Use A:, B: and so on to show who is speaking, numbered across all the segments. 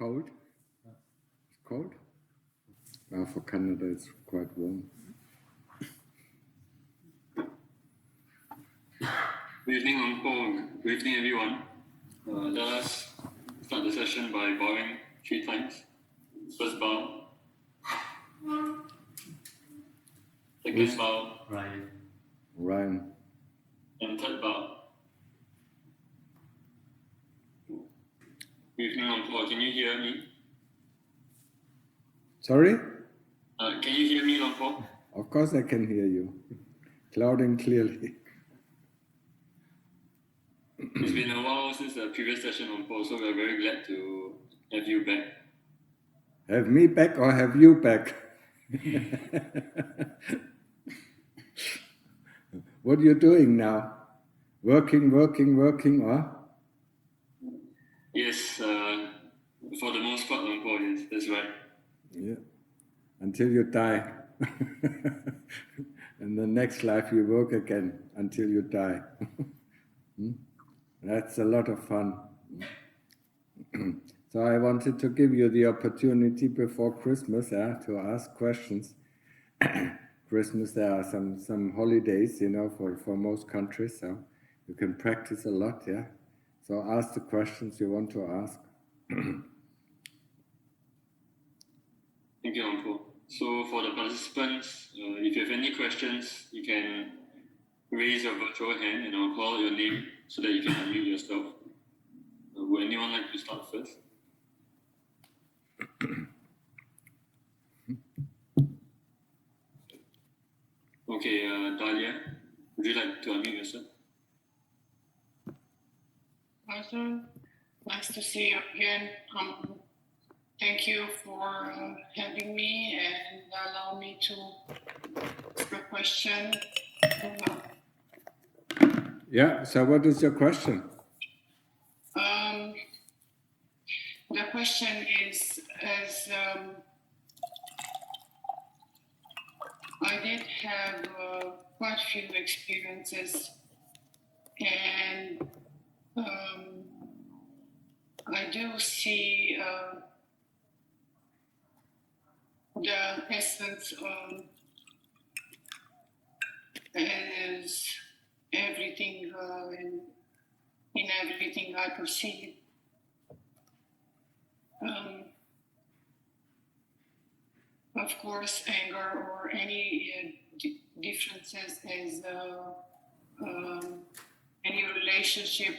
A: cold? It's cold? For Canada it's quite warm.
B: Good evening, Uncle. Good evening, everyone. Let us start the session by bowing 3 times. First bow. Second bow.
A: Ryan.
B: And third bow. Good evening, Uncle. Can you hear me?
A: Sorry?
B: Can you hear me, Uncle?
A: Of course I can hear you. Loud and clearly.
B: It's been a while since the previous session, Uncle, so we're very glad to have you back.
A: Have me back or have you back? What are you doing now? Working, or?
B: Yes, for the most part, Uncle, yes, that's right.
A: Yeah, until you die. In the next life you work again until you die. That's a lot of fun. So I wanted to give you the opportunity before Christmas to ask questions. Christmas, there are some holidays, for most countries, so you can practice a lot, yeah? So ask the questions you want to ask.
B: Thank you, Uncle. So for the participants, if you have any questions, you can raise your virtual hand and I'll call your name so that you can unmute yourself. Would anyone like to start first? Okay, Dahlia, would you like to unmute yourself?
C: Awesome. Nice to see you again. Thank you for having me and allow me to ask a question.
A: Yeah, so what is your question?
C: The question is, as I did have quite a few experiences, and I do see the essence as everything in everything I perceive. Of course, anger or any differences as any relationship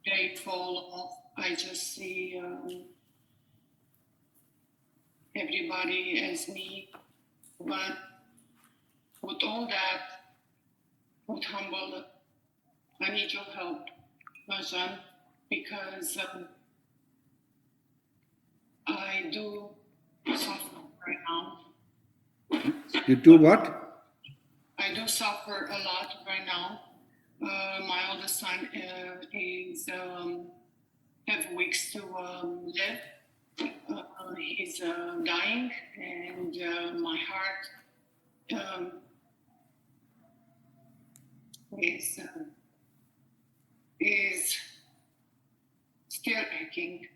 C: they fall off. I just see everybody as me, but with all that, with humble, I need your help, Ajahn, because I do suffer right now.
A: You do what?
C: I do suffer a lot right now. My oldest son is have weeks to live. He's dying, and my heart is still aching.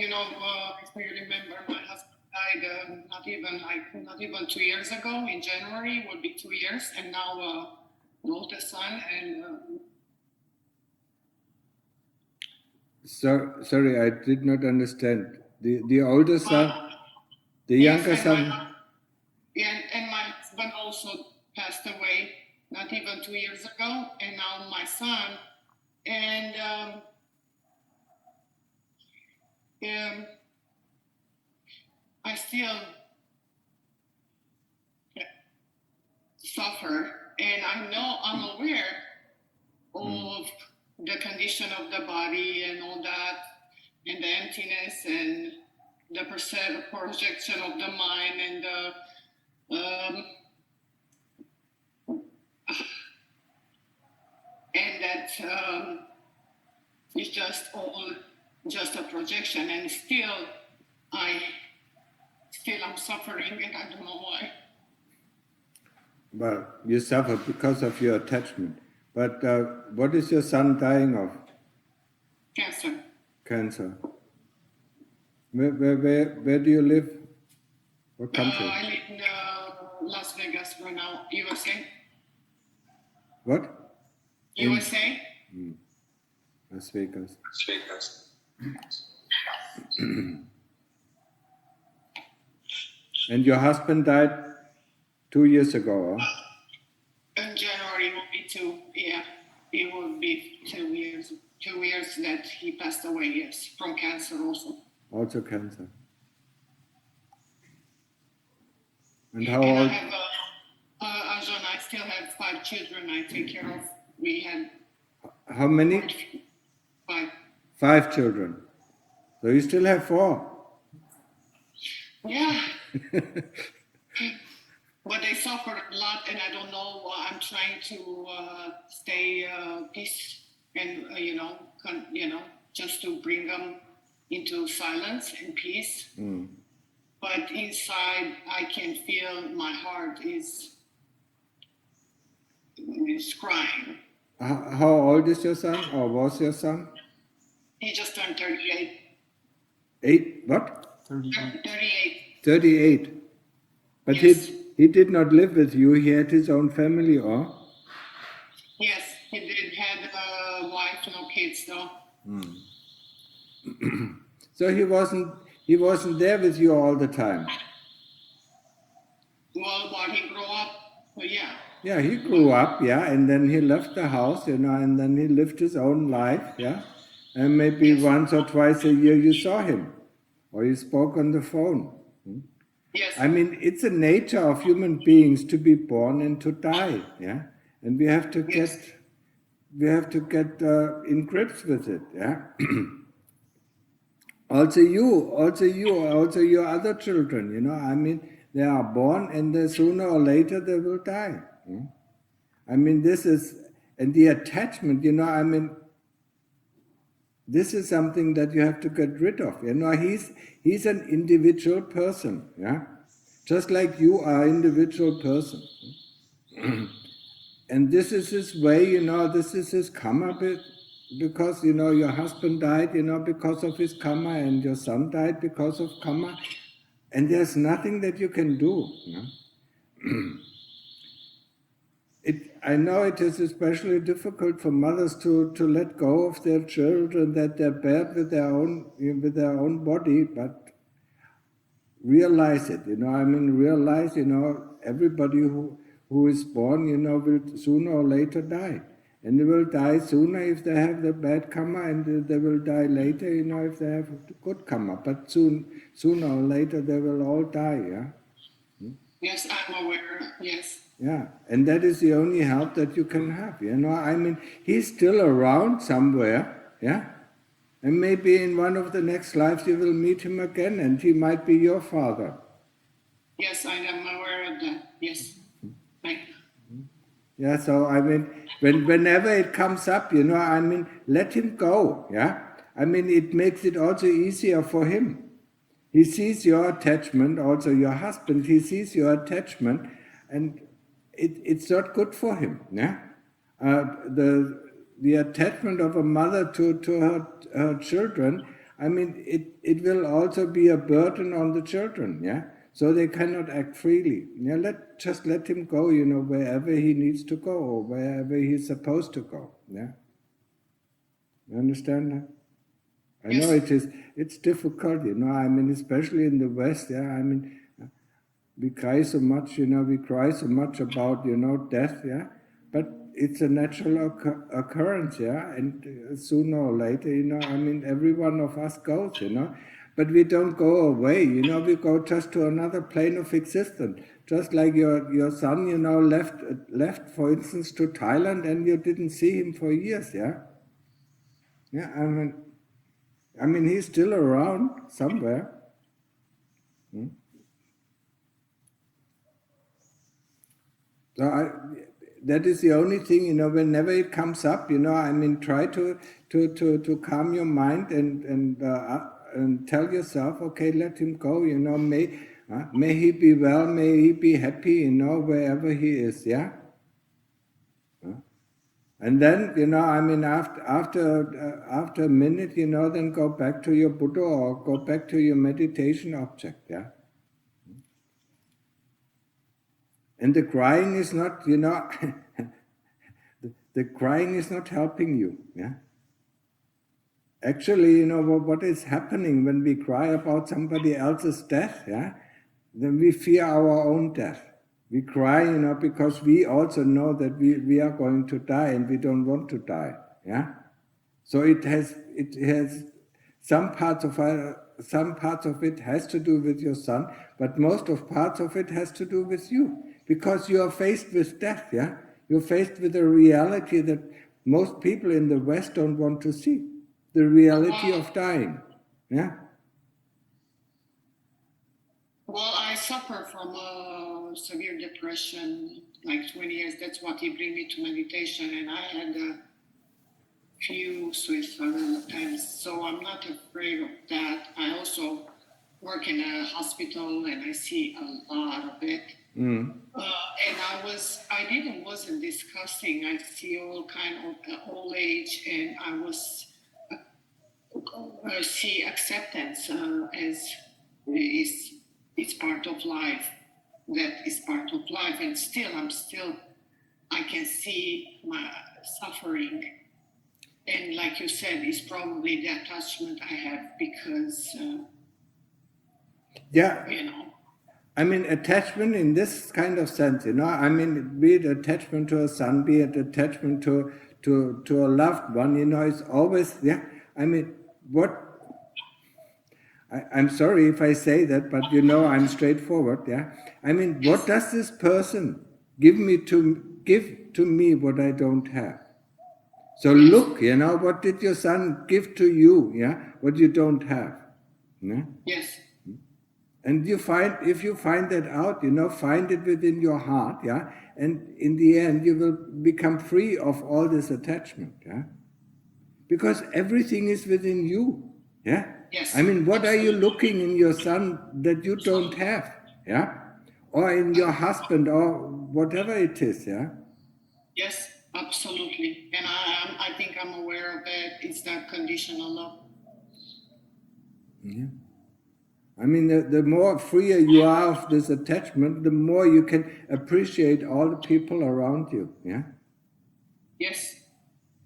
C: If you remember, my husband died not even 2 years ago. In January would be 2 years, and now an oldest son and.
A: Sorry, I did not understand. The older son, the younger son.
C: And my husband also passed away not even 2 years ago, and now my son, and I still suffer, and I'm aware of the condition of the body and all that, and the emptiness and the projection of the mind and that it's just all just a projection, and still I'm suffering, and I don't know why.
A: Well, you suffer because of your attachment. But what is your son dying of?
C: Cancer.
A: Cancer. Where do you live? What country?
C: I live in Las Vegas right now, USA.
A: What?
C: USA.
A: Las Vegas. And your husband died 2 years ago, huh?
C: In January it will be 2. Yeah, it will be 2 years. 2 years that he passed away. Yes, from cancer also.
A: Also cancer. And how
C: And
A: old?
C: I have Ajahn, I still have 5 children I take care of. We had
A: How many?
C: 5.
A: 5 children. So you still have 4.
C: Yeah. But they suffered a lot, and I don't know. I'm trying to stay peace, and just to bring them into silence and peace. But inside, I can feel my heart is crying.
A: How old is your son, or was your son?
C: He just turned 38.
A: 8? What?
C: 38.
A: 38. But
C: Yes.
A: he did not live with you. He had his own family, or?
C: Yes, he did had a wife, no kids though.
A: So he wasn't there with you all the time.
C: Well, while he grew up, well, yeah.
A: Yeah, he grew up, yeah, and then he left the house, and then he lived his own life, yeah. And maybe
C: Yes.
A: once or twice a year you saw him, or you spoke on the phone.
C: Yes.
A: I mean, it's the nature of human beings to be born and to die, yeah. And we have to get in grips with it, yeah. Also your other children, I mean, they are born and sooner or later they will die. I mean, and the attachment, I mean, this is something that you have to get rid of. He's an individual person, yeah, just like you are an individual person. And this is his way, this is his karma bit, because, your husband died, because of his karma, and your son died because of karma, and there's nothing that you can do. I know it is especially difficult for mothers to let go of their children that they're bad with their own body, but realize it, realize, everybody who is born, will sooner or later die. And they will die sooner if they have the bad karma, and they will die later, if they have good karma. But sooner or later they will all die, yeah?
C: Yes, I'm aware, yes.
A: Yeah, and that is the only help that you can have, he's still around somewhere, yeah? And maybe in one of the next lives you will meet him again, and he might be your father.
C: Yes, I am aware of that, yes. Thank you.
A: Yeah, so whenever it comes up, let him go, yeah? It makes it also easier for him. He sees your attachment, also your husband, he sees your attachment, and it's not good for him, yeah? The attachment of a mother to her children, it will also be a burden on the children, yeah? So they cannot act freely. Yeah, just let him go, wherever he needs to go, or wherever he's supposed to go, yeah? You understand that? I know it's difficult, especially in the West, yeah, we cry so much, about, death, yeah, but it's a natural occurrence, yeah, and sooner or later, every one of us goes, but we don't go away, we go just to another plane of existence, just like your son, left, for instance, to Thailand, and you didn't see him for years, yeah? Yeah, he's still around somewhere. So that is the only thing, whenever it comes up, try to calm your mind and tell yourself, okay, let him go, may he be well, may he be happy, wherever he is, yeah? And then, after a minute, then go back to your Buddha or go back to your meditation object, yeah. And the crying is not, the crying is not helping you, yeah. Actually, what is happening when we cry about somebody else's death, yeah, then we fear our own death. We cry, because we also know that we are going to die and we don't want to die, yeah. So it has some parts of it has to do with your son, but most of parts of it has to do with you, because you are faced with death, yeah. You're faced with a reality that most people in the West don't want to see. The reality of dying, yeah?
C: Well, I suffer from a severe depression, like 20 years. That's what he bring me to meditation, and I had a few suicidal attempts, so I'm not afraid of that. I also work in a hospital, and I see a lot of it. And wasn't discussing. I see all kind of old age, and I was see acceptance as it's part of life. That is part of life, and I can see my suffering. And like you said, it's probably the attachment I have because,
A: I mean, attachment in this kind of sense, be it attachment to a son, be it attachment to a loved one, it's always, I'm sorry if I say that, but I'm straightforward, yeah. What does this person give to me what I don't have? So look, what did your son give to you, yeah, what you don't have? Yeah?
C: Yes.
A: And if you find that out, find it within your heart, yeah, and in the end you will become free of all this attachment, yeah, because everything is within you, yeah.
C: Yes.
A: What are you looking in your son that you don't have, yeah, or in your husband or whatever it is, yeah.
C: Yes, absolutely, and I think I'm aware of it. It's that conditional love.
A: Yeah. The more freer you are of this attachment, the more you can appreciate all the people around you, yeah?
C: Yes.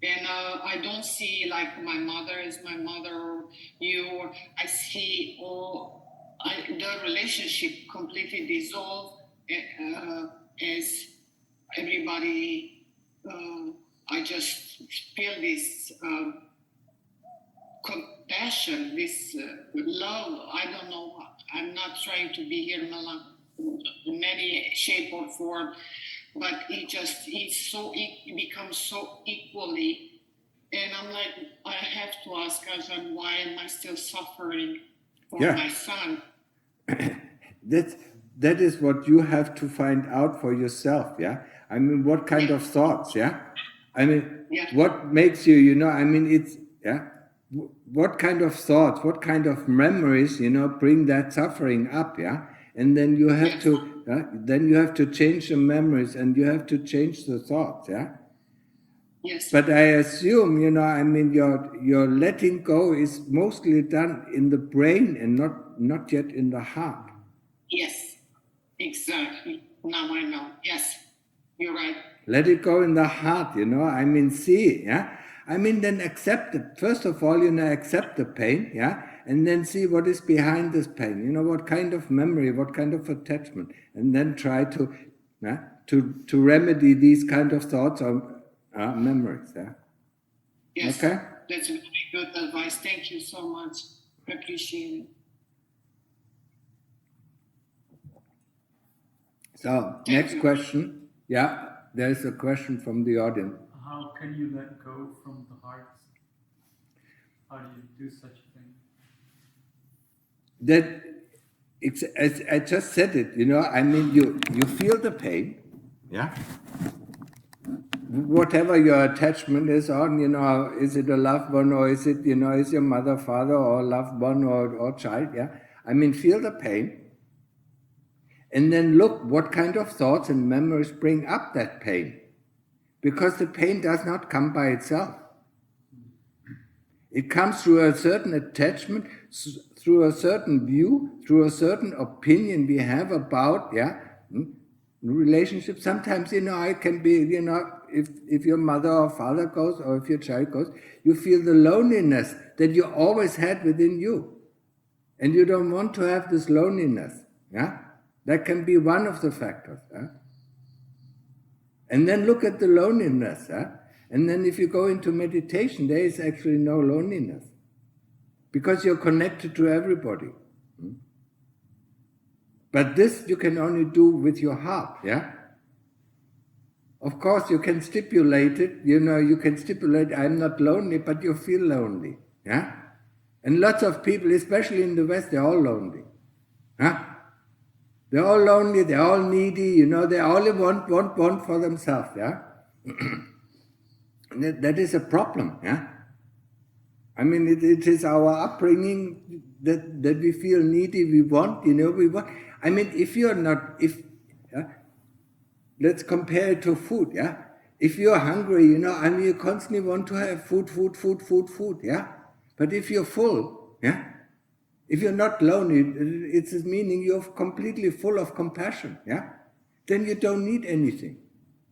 C: And I don't see like my mother is my mother or you, or I see the relationship completely dissolve as everybody, I just feel this compassion, this love. I don't know. I'm not trying to be here in any shape or form, but it becomes so equally. And I'm like, I have to ask Ajahn, why am I still suffering for my son?
A: That is what you have to find out for yourself, yeah? What kind of thoughts, yeah? What makes you, it's, yeah? What kind of thoughts, what kind of memories, bring that suffering up, yeah? And then you have to change the memories and you have to change the thoughts, yeah?
C: Yes.
A: But I assume, your letting go is mostly done in the brain and not yet in the heart.
C: Yes, exactly. Now I know. Yes, you're right.
A: Let it go in the heart, see, yeah? Then accept it. First of all, accept the pain, yeah? And then see what is behind this pain, what kind of memory, what kind of attachment. And then try to remedy these kind of thoughts or memories, yeah?
C: Yes,
A: okay?
C: That's really good advice. Thank you so much. I appreciate it.
A: So, next question. Yeah, there is a question from the audience.
D: How can you let go from the heart? How do you do such a thing?
A: As I just said it, you feel the pain, yeah? Whatever your attachment is on, is it a loved one or is it, is your mother, father or loved one or child, yeah? Feel the pain. And then look what kind of thoughts and memories bring up that pain. Because the pain does not come by itself. It comes through a certain attachment, through a certain view, through a certain opinion we have about, relationship. Sometimes, it can be, if your mother or father goes, or if your child goes, you feel the loneliness that you always had within you. And you don't want to have this loneliness. Yeah? That can be one of the factors. Yeah? And then look at the loneliness. Yeah? And then if you go into meditation, there is actually no loneliness. Because you're connected to everybody. But this you can only do with your heart, yeah? Of course, you can stipulate it, you can stipulate, I'm not lonely, but you feel lonely, yeah? And lots of people, especially in the West, they're all lonely, huh? They're all lonely, they're all needy, they only want for themselves, yeah? That is a problem, yeah? I mean, it is our upbringing that we feel needy, we want. I mean, if you're not, let's compare it to food, yeah? If you're hungry, you constantly want to have food, yeah? But if you're full, yeah? If you're not lonely, it's meaning you're completely full of compassion, yeah? Then you don't need anything,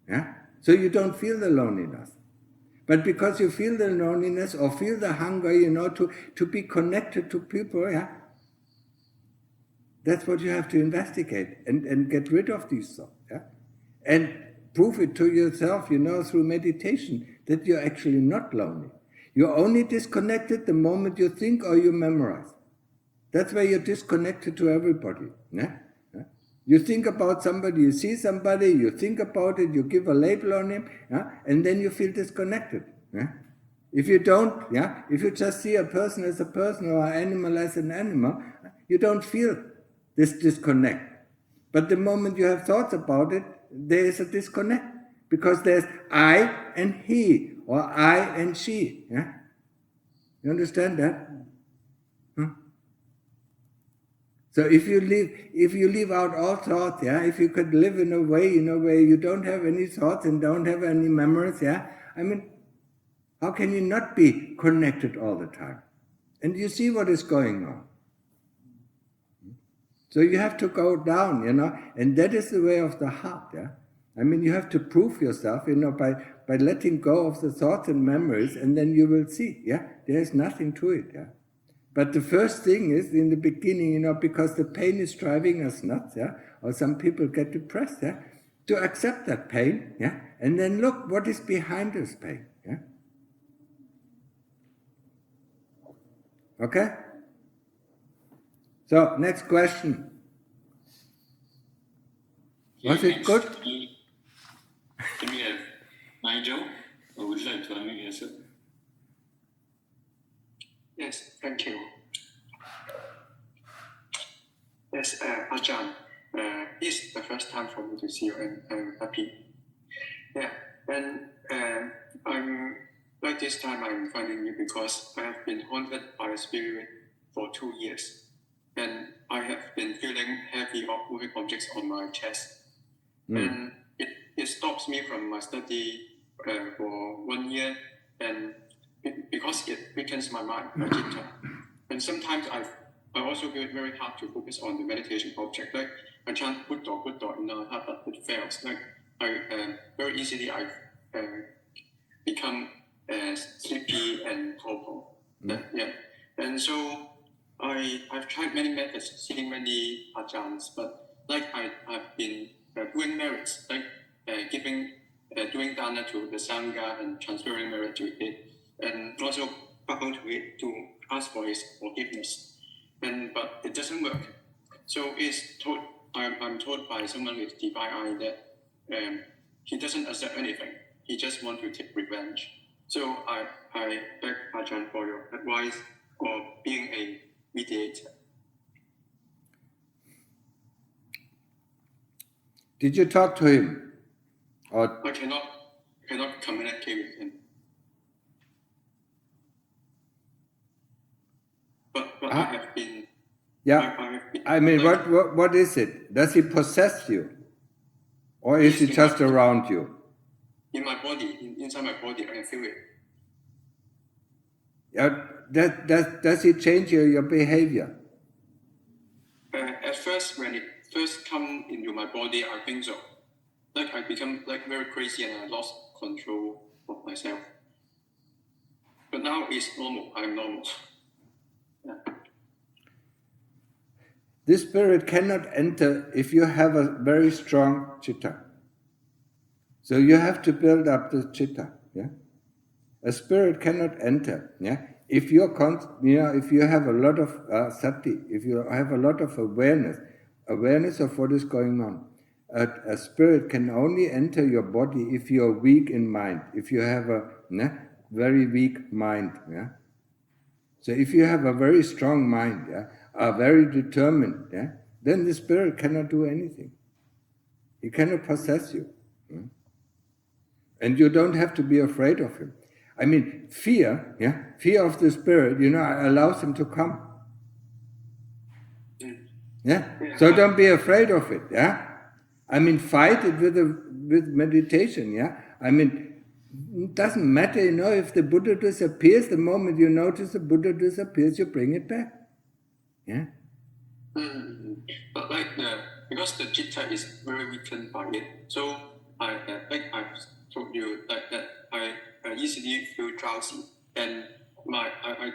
A: yeah? So you don't feel the loneliness. But because you feel the loneliness or feel the hunger, to be connected to people, yeah? That's what you have to investigate and get rid of these thoughts, yeah? And prove it to yourself, through meditation, that you're actually not lonely. You're only disconnected the moment you think or you memorize. That's where you're disconnected to everybody, yeah? You think about somebody, you see somebody, you think about it, you give a label on him, yeah? And then you feel disconnected. Yeah? If you don't, if you just see a person as a person or an animal as an animal, you don't feel this disconnect. But the moment you have thoughts about it, there is a disconnect. Because there's I and he, or I and she. Yeah? You understand that? So if you leave out all thoughts, if you could live in a way, where you don't have any thoughts and don't have any memories, I mean, how can you not be connected all the time? And you see what is going on. So you have to go down, and that is the way of the heart, yeah. I mean, you have to prove yourself, by letting go of the thoughts and memories, and then you will see, there is nothing to it, yeah. But the first thing is, in the beginning, because the pain is driving us nuts, or some people get depressed, to accept that pain, and then look what is behind this pain, Okay? So, next question. Was it good?
B: Can we have Nigel? Or would you like to unmute yourself?
E: Yes, thank you. Yes, Ajahn, this is the first time for me to see you, and I'm happy. Yeah, and I'm like this time I'm finding you because I have been haunted by a spirit for 2 years, and I have been feeling heavy or moving objects on my chest, and it stops me from my study for 1 year, and because it weakens my mind, my chitta. And sometimes I also feel it very hard to focus on the meditation object. Like I chant Buddha in our heart, but it fails. Like very easily I become sleepy and torpor. Yeah. And so I've tried many methods, seeing many ajahns, but like I've been doing merits, like doing dana to the sangha and transferring merit to it, and also bowing to it to ask for his forgiveness. But it doesn't work. So I'm told by someone with divine eye that he doesn't accept anything. He just wants to take revenge. So I beg Ajahn for your advice or being a mediator.
A: Did you talk to him? Or
E: I cannot communicate with him. But I have been.
A: Yeah, I mean, what is it? Does he possess you? Or is he just around you?
E: in my body, inside my body, I can feel it.
A: Does it change your behavior?
E: At first, when it first come into my body, I think so. Like I become like very crazy and I lost control of myself. But now it's normal. I'm normal. Yeah.
A: This spirit cannot enter if you have a very strong chitta. So you have to build up the chitta. Yeah, a spirit cannot enter. Yeah, if you're if you have a lot of sati, if you have a lot of awareness of what is going on, a spirit can only enter your body if you're weak in mind. If you have a very weak mind. Yeah. So if you have a very strong mind, yeah, are very determined, yeah, then the spirit cannot do anything. He cannot possess you. Yeah? And you don't have to be afraid of him. I mean, fear of the spirit, allows him to come. Yeah? So don't be afraid of it, yeah? I mean, fight it with meditation, yeah? I mean, it doesn't matter, if the Buddha disappears, the moment you notice the Buddha disappears, you bring it back. Yeah?
E: But because the chitta is very weakened by it, so I told you that I easily feel drowsy, and I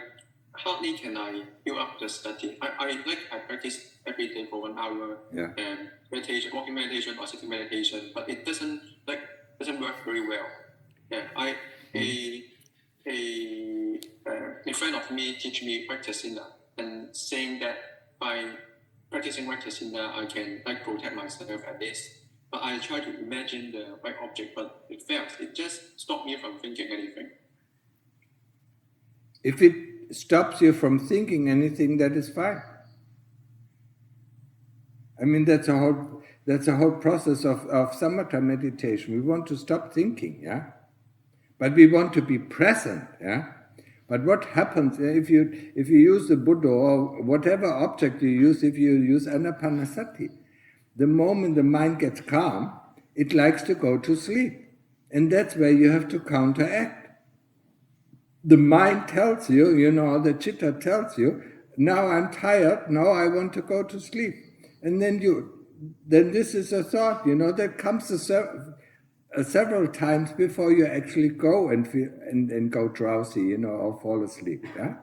E: hardly can I build up the study. I practice every day for 1 hour,
A: yeah,
E: meditation, walking meditation or sitting meditation, but it doesn't work very well. Yeah, a friend of me teach me Vaktasena and saying that by practicing Vaktasena I can protect myself at least. But I try to imagine the right object, but it fails. It just stops me from thinking anything.
A: If it stops you from thinking anything, that is fine. I mean, that's a whole process of samatha meditation. We want to stop thinking, yeah? But we want to be present, yeah? But what happens if you use the Buddha or whatever object you use, if you use anapanasati, the moment the mind gets calm, it likes to go to sleep. And that's where you have to counteract. The mind tells you, the chitta tells you, now I'm tired, now I want to go to sleep. And then this is a thought, that comes several times before you actually go and go drowsy, or fall asleep. Yeah?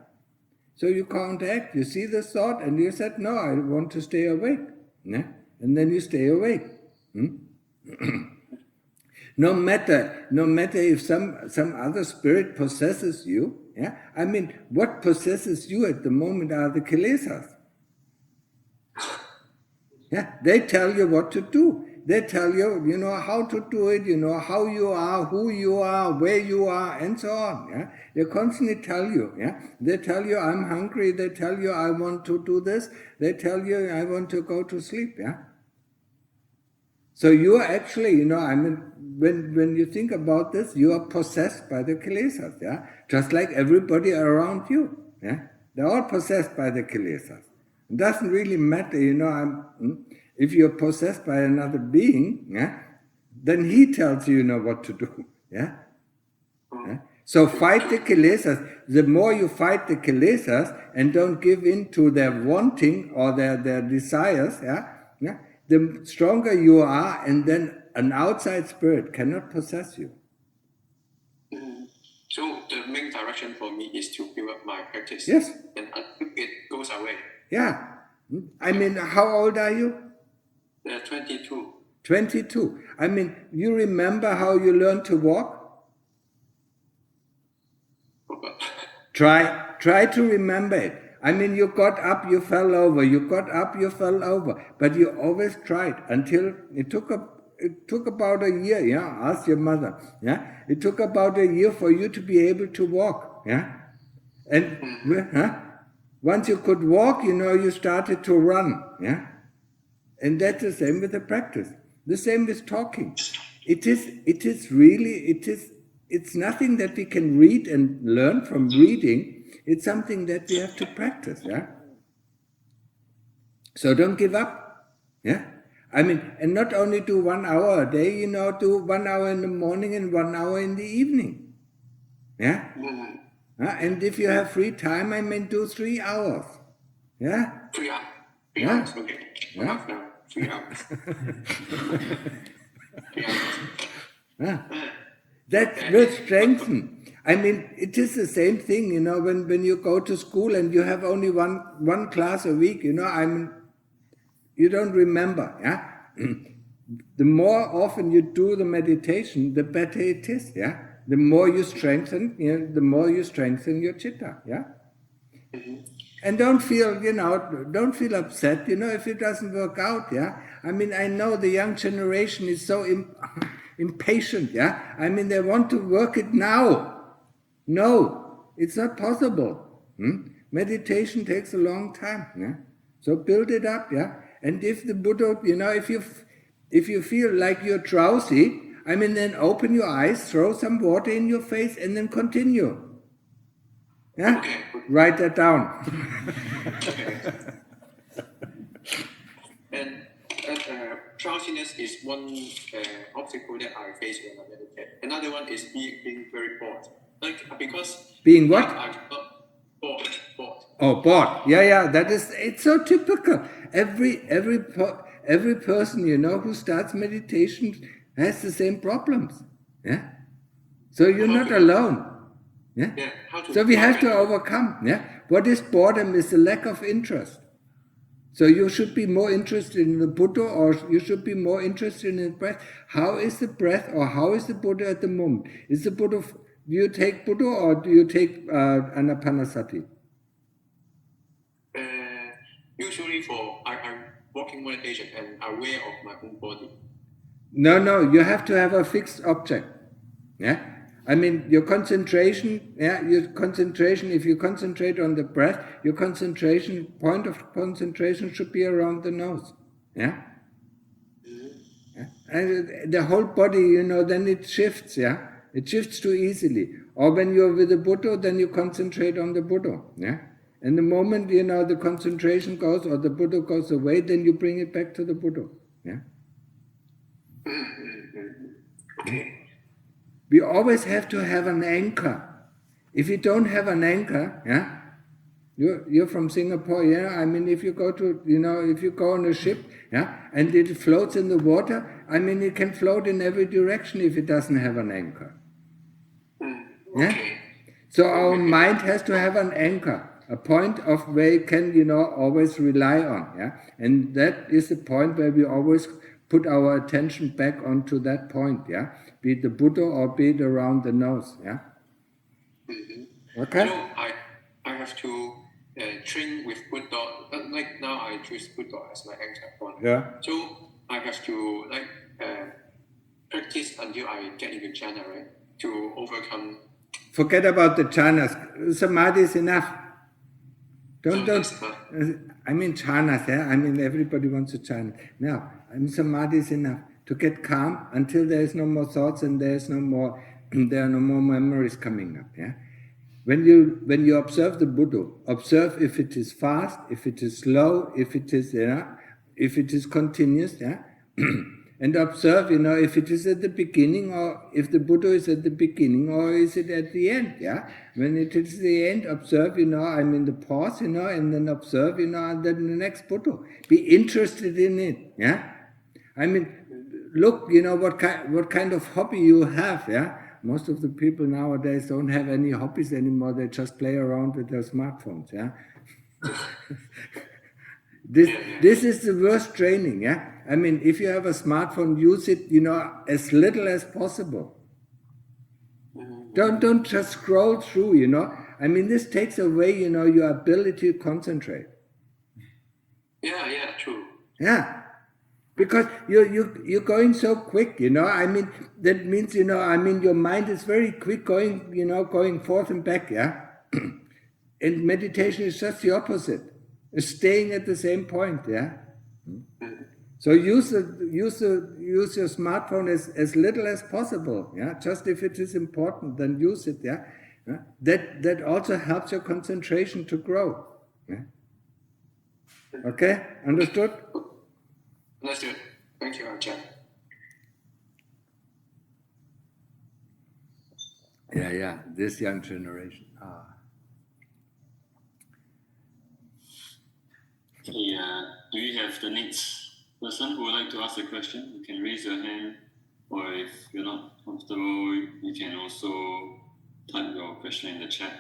A: So you counteract, you see the thought, and you said, no, I want to stay awake. Yeah? And then you stay awake. No matter if some other spirit possesses you. Yeah? I mean, what possesses you at the moment are the kilesas. Yeah? They tell you what to do. They tell you, how to do it, how you are, who you are, where you are, and so on. Yeah? They constantly tell you. Yeah? They tell you, I'm hungry. They tell you, I want to do this. They tell you, I want to go to sleep. Yeah? So you are actually, when you think about this, you are possessed by the kilesas. Yeah? Just like everybody around you. Yeah? They're all possessed by the kilesas. It doesn't really matter, if you're possessed by another being, yeah, then he tells you, what to do. Yeah? Yeah? So fight the kilesas. The more you fight the kilesas and don't give in to their wanting or their desires, yeah, the stronger you are, and then an outside spirit cannot possess you.
E: So the main direction for me is to build up my practice.
A: Yes.
E: And it goes away.
A: Yeah. I mean, how old are you?
E: 22.
A: 22. I mean, you remember how you learned to walk? Try to remember it. I mean, you got up, you fell over. You got up, you fell over. But you always tried until it took about a year. Yeah, ask your mother. Yeah, it took about a year for you to be able to walk. Yeah, and once you could walk, you started to run. Yeah. And that's the same with the practice. The same with talking. It's nothing that we can read and learn from reading. It's something that we have to practice. Yeah. So don't give up. Yeah. I mean, and not only do 1 hour a day, you know, do 1 hour in the morning and 1 hour in the evening. Yeah? And if you have free time, I mean, do 3 hours. Yeah?
E: 3 hours. 3
A: Yeah.
E: hours, okay.
A: Yeah.
E: Enough now. 3 hours. 3 hours.
A: Yeah. That will strengthen. I mean, it is the same thing, you know, when you go to school and you have only one class a week, you know, I mean, you don't remember, yeah? The more often you do the meditation, the better it is, yeah? The more you strengthen, you know, the more you strengthen your chitta, yeah? And don't feel, you know, don't feel upset, you know, if it doesn't work out, yeah? I mean, I know the young generation is so impatient, yeah? I mean, they want to work it now. No, it's not possible. Meditation takes a long time, yeah? So build it up, yeah? And if the Buddha, you know, if you feel like you're drowsy, I mean, then open your eyes, throw some water in your face, and then continue. Yeah?
E: Okay.
A: Write that down.
E: And drowsiness is one obstacle that I face when I meditate. Another one is being very bored. Like, because...
A: Being what?
E: I'm bored.
A: Oh, bored. Yeah, that is, it's so typical. Every person, you know, who starts meditation has the same problems. Yeah? So you're not alone. Yeah?
E: Yeah, how to...
A: So we have to overcome. Yeah? What is boredom is a lack of interest. So you should be more interested in the Buddha, or you should be more interested in the breath. How is the breath, or how is the Buddha at the moment? Is the Buddha, do you take Buddha or do you take Anapanasati?
E: Usually I'm walking meditation and aware of my own body.
A: No, you have to have a fixed object. Yeah? I mean, your concentration, if you concentrate on the breath, your point of concentration should be around the nose. Yeah? Yeah? And the whole body, you know, then it shifts, yeah? It shifts too easily. Or when you're with the Buddha, then you concentrate on the Buddha, yeah? And the moment, you know, the concentration goes, or the Buddha goes away, then you bring it back to the Buddha, yeah?
E: Okay.
A: We always have to have an anchor. If you don't have an anchor, yeah, you're from Singapore, yeah. I mean, if you go to, you know, if you go on a ship, yeah, and it floats in the water, I mean, it can float in every direction if it doesn't have an anchor. Yeah.
E: Okay.
A: So our mind has to have an anchor, a point of where it can, you know, always rely on, yeah. And that is the point where we always put our attention back onto that point, yeah. Be it the Buddha or be it around the nose, yeah? Okay?
E: So I have to train with Buddha, like now I choose Buddha as my anchor point.
A: Yeah.
E: So I have to practice until I get into jhana, right? To overcome...
A: Forget about the jhanas. Samadhi is enough. Don't. I mean jhanas, yeah? I mean everybody wants a jhana. Now, samadhi is enough. To get calm until there is no more thoughts and there are no more memories coming up. Yeah, when you observe the Buddha, observe if it is fast, if it is slow, if it is continuous. Yeah, and observe, you know, if it is at the beginning, or if the Buddha is at the beginning, or is it at the end. Yeah, when it is the end, observe, you know, I mean the pause, you know, and then observe, you know, and then the next Buddha. Be interested in it. Yeah, I mean. Look, you know, what kind of hobby you have, yeah? Most of the people nowadays don't have any hobbies anymore. They just play around with their smartphones, yeah? This is the worst training, yeah? I mean, if you have a smartphone, use it, you know, as little as possible. Don't just scroll through, you know? I mean, this takes away, you know, your ability to concentrate.
E: Yeah, true.
A: Yeah. Because you're going so quick, you know. I mean, that means, you know, I mean, your mind is very quick going, you know, going forth and back, yeah. And meditation is just the opposite. It's staying at the same point, yeah. So use your smartphone as little as possible, yeah. Just if it is important, then use it, yeah. That also helps your concentration to grow. Yeah? Okay, understood?
E: Understood. Thank you, Ajahn.
A: Yeah, this young generation.
B: Okay, do we have the next person who would like to ask a question? You can raise your hand, or if you're not comfortable, you can also type your question in the chat.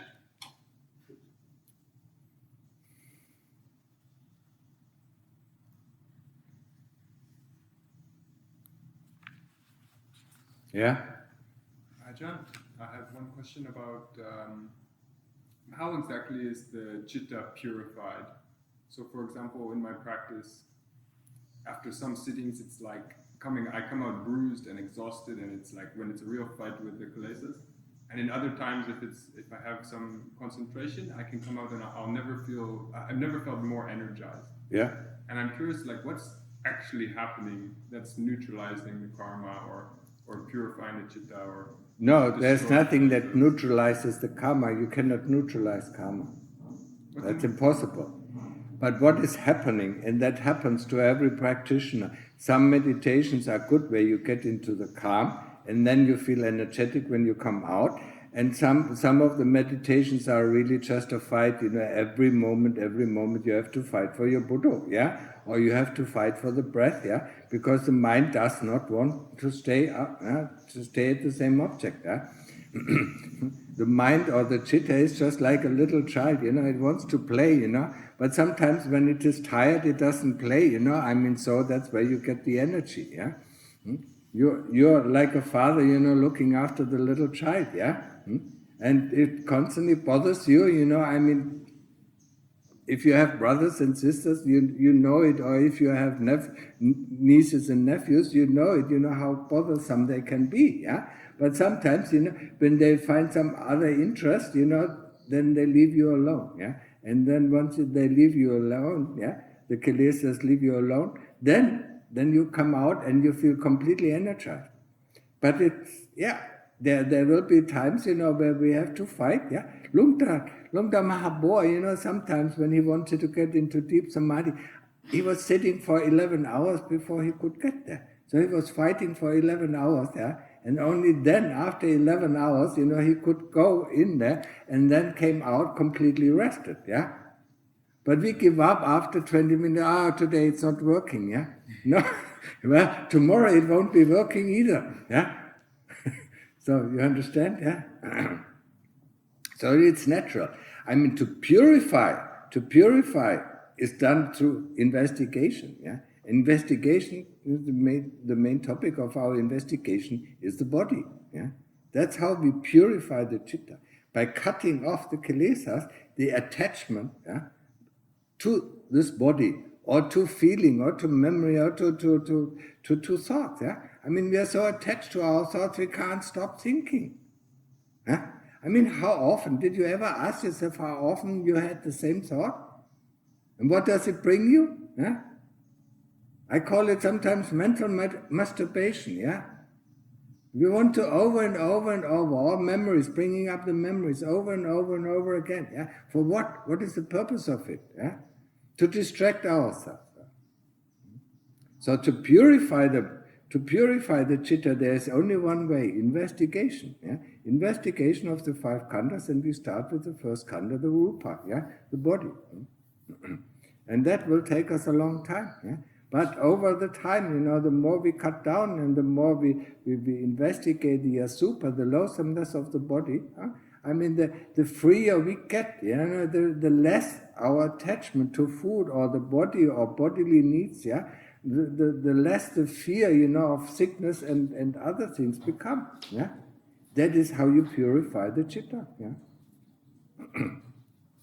A: Yeah?
F: Ajahn, I have one question about how exactly is the chitta purified? So, for example, in my practice, after some sittings, it's like I come out bruised and exhausted, and it's like when it's a real fight with the kilesas. And in other times, if I have some concentration, I can come out and I've never felt more energized.
A: Yeah?
F: And I'm curious, like, what's actually happening that's neutralizing the karma or purifying the chitta or...
A: No, there's nothing that neutralizes the karma. You cannot neutralize karma. That's impossible. But what is happening, and that happens to every practitioner, some meditations are good where you get into the calm and then you feel energetic when you come out, and some of the meditations are really just a fight, every moment you have to fight for your Buddha, yeah? Or you have to fight for the breath, yeah? Because the mind does not want to stay up, to stay at the same object, yeah? The mind or the chitta is just like a little child, it wants to play, but sometimes when it is tired, it doesn't play, so that's where you get the energy, yeah? You're like a father, looking after the little child, yeah? And it constantly bothers you, if you have brothers and sisters, you know it, or if you have nieces and nephews, you know it, how bothersome they can be, yeah? But sometimes, when they find some other interest, then they leave you alone, yeah? And then once they leave you alone, yeah, the kilesas leave you alone, then you come out and you feel completely energized. But it's, yeah, there will be times, where we have to fight, yeah. Lungta Mahabua, sometimes when he wanted to get into deep samadhi, he was sitting for 11 hours before he could get there. So he was fighting for 11 hours, yeah. And only then, after 11 hours, he could go in there and then came out completely rested, yeah. But we give up after 20 minutes, today it's not working, yeah. No, well, tomorrow it won't be working either, yeah. So you understand, yeah? So it's natural. To purify is done through investigation, yeah. Investigation, the main topic of our investigation is the body, yeah. That's how we purify the chitta, by cutting off the kilesas, the attachment, yeah, to this body, or to feeling, or to memory, or to thoughts, yeah. We are so attached to our thoughts, we can't stop thinking, yeah. How often, did you ever ask yourself how often you had the same thought? And what does it bring you? Yeah? I call it sometimes mental masturbation, yeah? We want to over and over and over, all memories, bringing up the memories over and over and over again, yeah? For what? What is the purpose of it, yeah? To distract ourselves. So to purify the chitta, there is only one way, investigation, yeah? Investigation of the 5 khandhas, and we start with the first khandha, the rupa, yeah? The body. And that will take us a long time, yeah? But over the time, the more we cut down and the more we investigate the asubha, the loathsomeness of the body, the freer we get, the less our attachment to food or the body or bodily needs, yeah, the less the fear, of sickness and other things become, yeah. That is how you purify the chitta, yeah.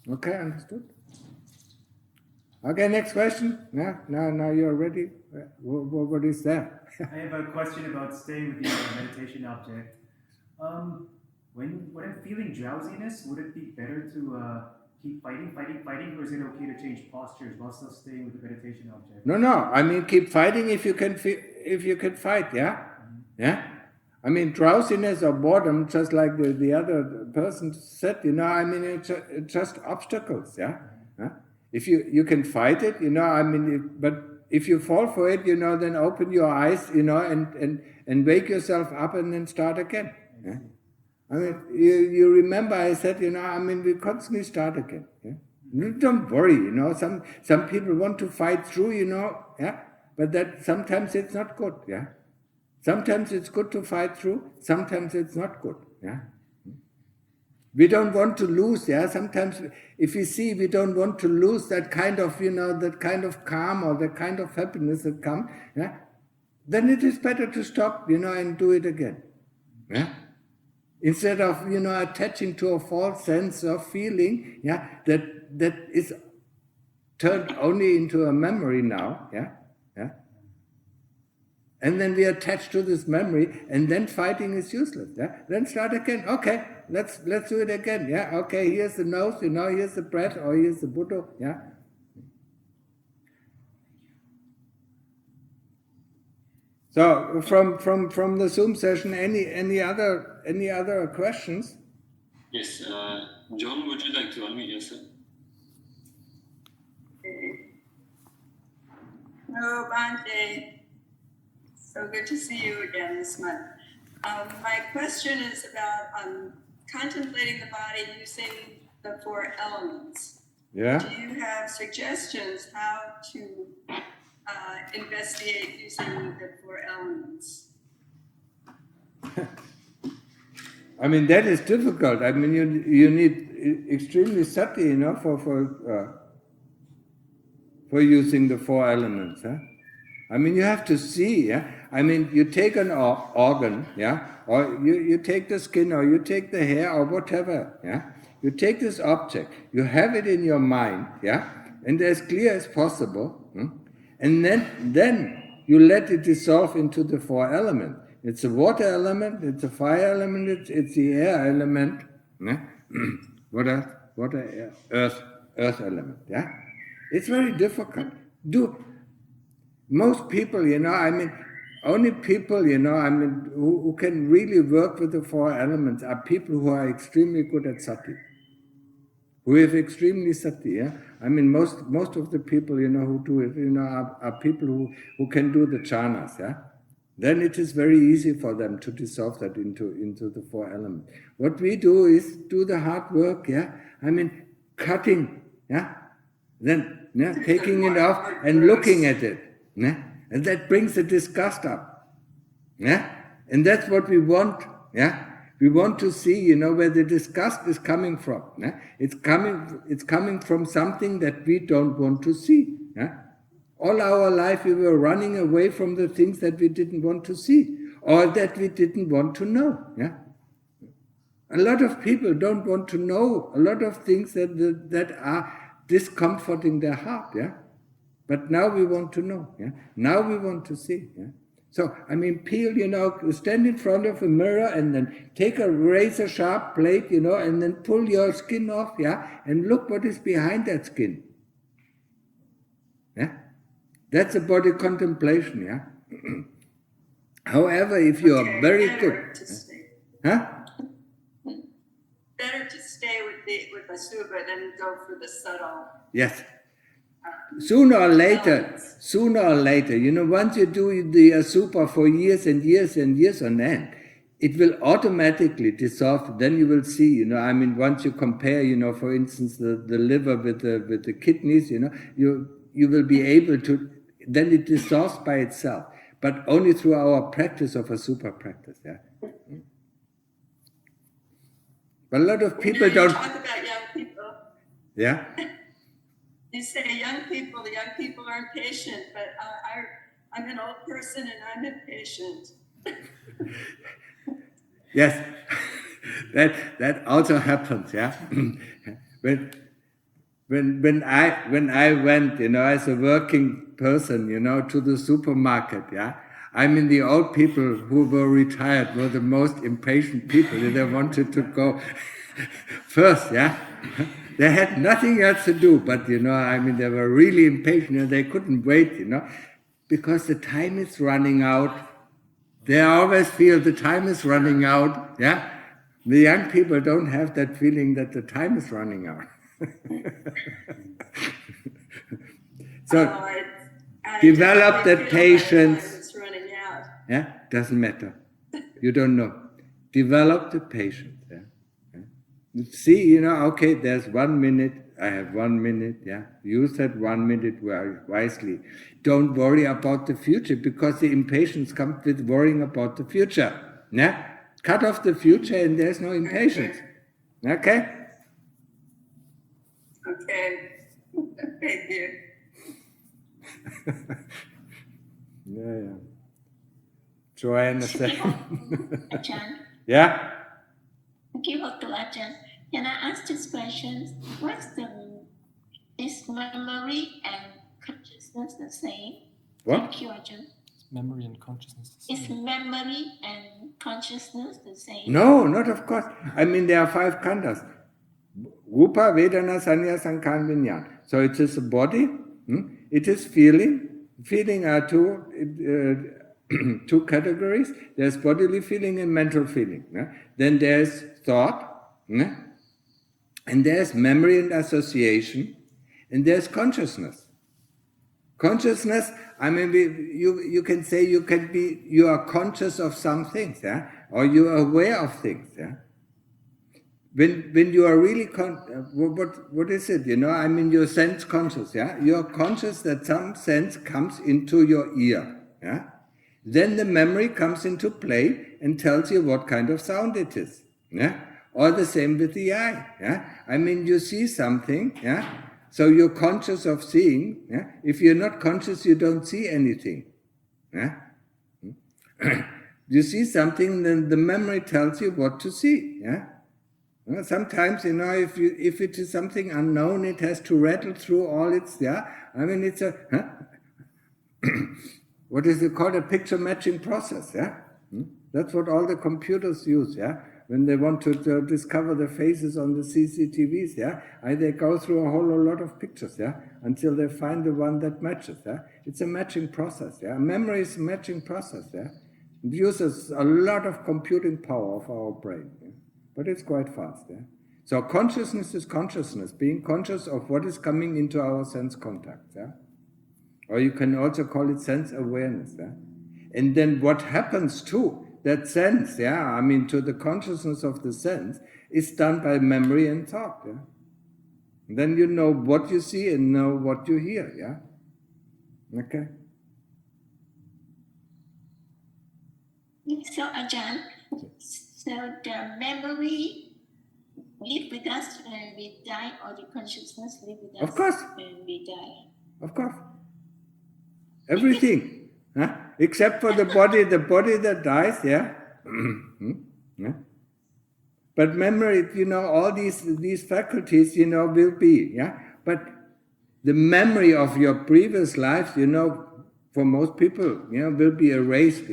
A: Okay, understood? Okay, next question. Yeah, now you're ready. What is that?
D: I have a question about staying with the meditation object. When I'm feeling drowsiness, would it be better to keep fighting, or is it okay to change postures while still staying with the meditation object?
A: No. Keep fighting if you can fight. Yeah, mm-hmm. Yeah. Drowsiness or boredom, just like the other person said. It's just obstacles. Yeah. Mm-hmm. If you can fight it, but if you fall for it, then open your eyes, and wake yourself up and then start again. Yeah? I mean, you remember I said, we constantly start again. Yeah? Don't worry, some people want to fight through, yeah, but that sometimes it's not good, yeah. Sometimes it's good to fight through, sometimes it's not good, yeah. We don't want to lose, yeah. Sometimes if we see we don't want to lose that kind of, that kind of calm or that kind of happiness that comes, yeah, then it is better to stop, and do it again, yeah. Instead of, attaching to a false sense of feeling, yeah, that is turned only into a memory now, yeah, yeah. And then we attach to this memory, and then fighting is useless, yeah. Then start again. Okay, let's do it again, yeah. Okay, here's the nose, here's the breath, or here's the Buddha, yeah. So from the Zoom session, any other questions?
B: Yes, John, would you like to unmute yourself?
G: Hello, Bante. So good to see you again this month. My question is about contemplating the body using the 4 elements.
A: Yeah.
G: Do you have suggestions how to investigate using the 4 elements?
A: I mean, that is difficult. I mean, you need extremely sati, for using the 4 elements. Huh? I mean, you have to see. Yeah. I mean, you take an organ, yeah, or you take the skin, or you take the hair, or whatever. Yeah. You take this object, you have it in your mind, yeah, and as clear as possible, and then you let it dissolve into the 4 elements. It's a water element, it's a fire element, it's the air element, yeah? Water, air, earth element, yeah? It's very difficult. Most people, only people, who can really work with the 4 elements are people who are extremely good at sati. Who have extremely sati, yeah? I mean, most of the people, who do it, are people who can do the jhanas, yeah? Then it is very easy for them to dissolve that into the 4 elements. What we do is do the hard work, yeah? I mean, cutting, yeah? Then, yeah, taking it off and looking at it, yeah? And that brings the disgust up, yeah? And that's what we want, yeah? We want to see, where the disgust is coming from, yeah? It's coming from something that we don't want to see, yeah? All our life we were running away from the things that we didn't want to see or that we didn't want to know. Yeah? A lot of people don't want to know a lot of things that are discomforting their heart. Yeah? But now we want to know. Yeah? Now we want to see. Yeah? So, I mean, peel, stand in front of a mirror and then take a razor sharp blade, and then pull your skin off, yeah? And look what is behind that skin. Yeah? That's a body contemplation, yeah? However, if you are very good... Huh?
G: Better to stay with the subha than go for the subtle.
A: Yes. Sooner or later, once you do the asubha for years and years and years on end, it will automatically dissolve. Then you will see, once you compare, for instance, the liver with the kidneys, you will be able to, then it dissolves by itself, but only through our practice of asubha practice. Yeah. But a lot of people don't.
G: You talk about young people.
A: Yeah.
G: You say the young people aren't patient, but I'm an old person and I'm impatient.
A: Yes, that also happens. Yeah. When I went, as a working person, to the supermarket, yeah, I mean, the old people who were retired were the most impatient people. They wanted to go first, yeah. They had nothing else to do, but, they were really impatient and they couldn't wait, because the time is running out. They always feel the time is running out, yeah. The young people don't have that feeling that the time is running out. So, Develop that patience.
G: It's running out.
A: Yeah, doesn't matter. You don't know. Develop the patience. Yeah? See, okay, there's 1 minute. I have 1 minute. Yeah, use that 1 minute wisely. Don't worry about the future, because the impatience comes with worrying about the future. Yeah, cut off the future, and there's no impatience. Okay.
G: Okay. Thank you.
A: Yeah. Joanne,
H: Ajahn,
A: yeah.
H: thank you, Dr. Ajahn. Can I ask this question? Is memory and consciousness the same?
A: What?
H: Thank you, Ajahn.
I: Memory and consciousness.
H: Is memory and consciousness the same?
A: No, not of course. I mean, there are 5 khandhas. Rupa, Vedana, Sanya, Sankhara, Vijnana. So it is a body, it is feeling. Feeling are two categories. There's bodily feeling and mental feeling. Then there's thought, and there's memory and association, and there's consciousness. Consciousness, I mean, you can say you are conscious of some things, or you are aware of things. When you are really what is it? I mean, you're sense conscious. You are conscious that some sense comes into your ear. Then the memory comes into play and tells you what kind of sound it is. Or the same with the eye. I mean, you see something. So you're conscious of seeing. If you're not conscious, you don't see anything. You see something, then the memory tells you what to see. Sometimes, if it is something unknown, it has to rattle through all its, I mean, it's a, what is it called? A picture matching process, That's what all the computers use, When they want to discover the faces on the CCTVs, they go through a whole lot of pictures, Until they find the one that matches, It's a matching process, Memory is a matching process, It uses a lot of computing power of our brain, But it's quite fast. So consciousness is consciousness, being conscious of what is coming into our sense contact. Or you can also call it sense awareness. And then what happens to that sense, I mean, to the consciousness of the sense, is done by memory and thought. Then you know what you see and know what you hear. Okay.
H: So, Ajahn, so the memory live with us when we die, or the consciousness live with us
A: Of course.
H: when we die?
A: Of course. Everything. Except for the body that dies, But memory, all these faculties, will be, But the memory of your previous lives, for most people, will be erased,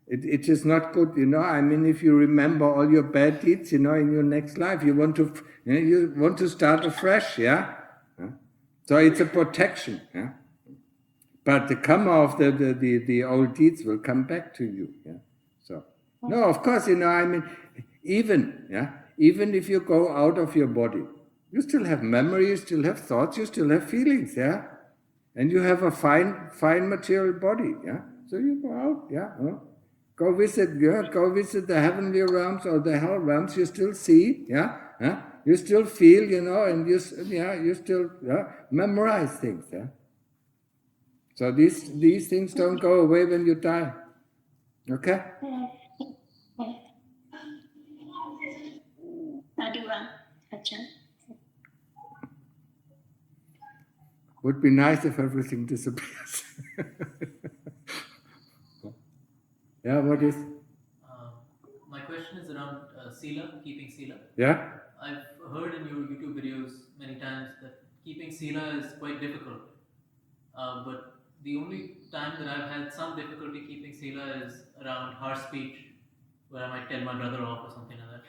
A: It is not good, I mean, if you remember all your bad deeds, in your next life, you want to start afresh, So it's a protection, But the karma of the old deeds will come back to you, So, no, of course, I mean, even if you go out of your body, you still have memory, you still have thoughts, you still have feelings, And you have a fine material body, So you go out, Go visit the heavenly realms or the hell realms. You still see, You still feel, and you still memorize things, So these things don't go away when you die. Okay.
H: Ajahn.
A: Would be nice if everything disappears. What is?
J: My question is around sila, keeping sila.
A: Yeah?
J: I've heard in your YouTube videos many times that keeping sila is quite difficult. But the only time that I've had some difficulty keeping sila is around harsh speech, where I might tell my brother off or something like that.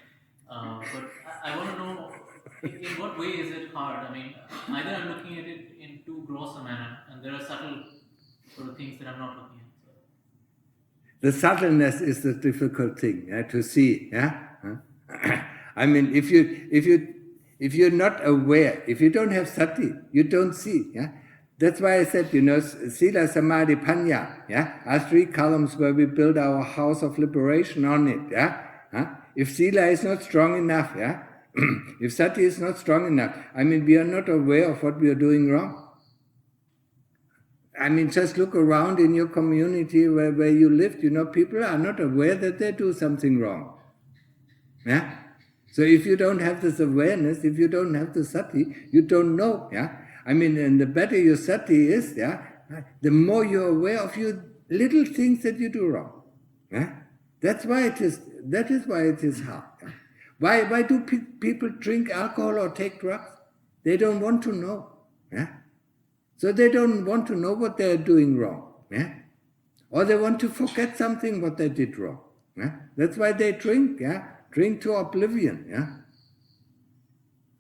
J: But I want to know, in what way is it hard? I mean, either I'm looking at it in too gross a manner, and there are subtle sort of things that I'm not looking at.
A: The subtleness is the difficult thing to see. I mean, if you're not aware, if you don't have sati, you don't see. That's why I said, Sila, Samadhi, Panya, yeah, are 3 columns where we build our house of liberation on it, yeah. If Sila is not strong enough, yeah, if Sati is not strong enough, we are not aware of what we are doing wrong. Just look around in your community where you live, people are not aware that they do something wrong. Yeah? So if you don't have this awareness, if you don't have the sati, you don't know. Yeah? And the better your sati is, yeah, the more you're aware of your little things that you do wrong. Yeah? That is why it is hard. Yeah? Why do people drink alcohol or take drugs? They don't want to know. Yeah? So they don't want to know what they're doing wrong. Yeah? Or they want to forget something what they did wrong. Yeah? That's why they drink. Yeah? Drink to oblivion. Yeah?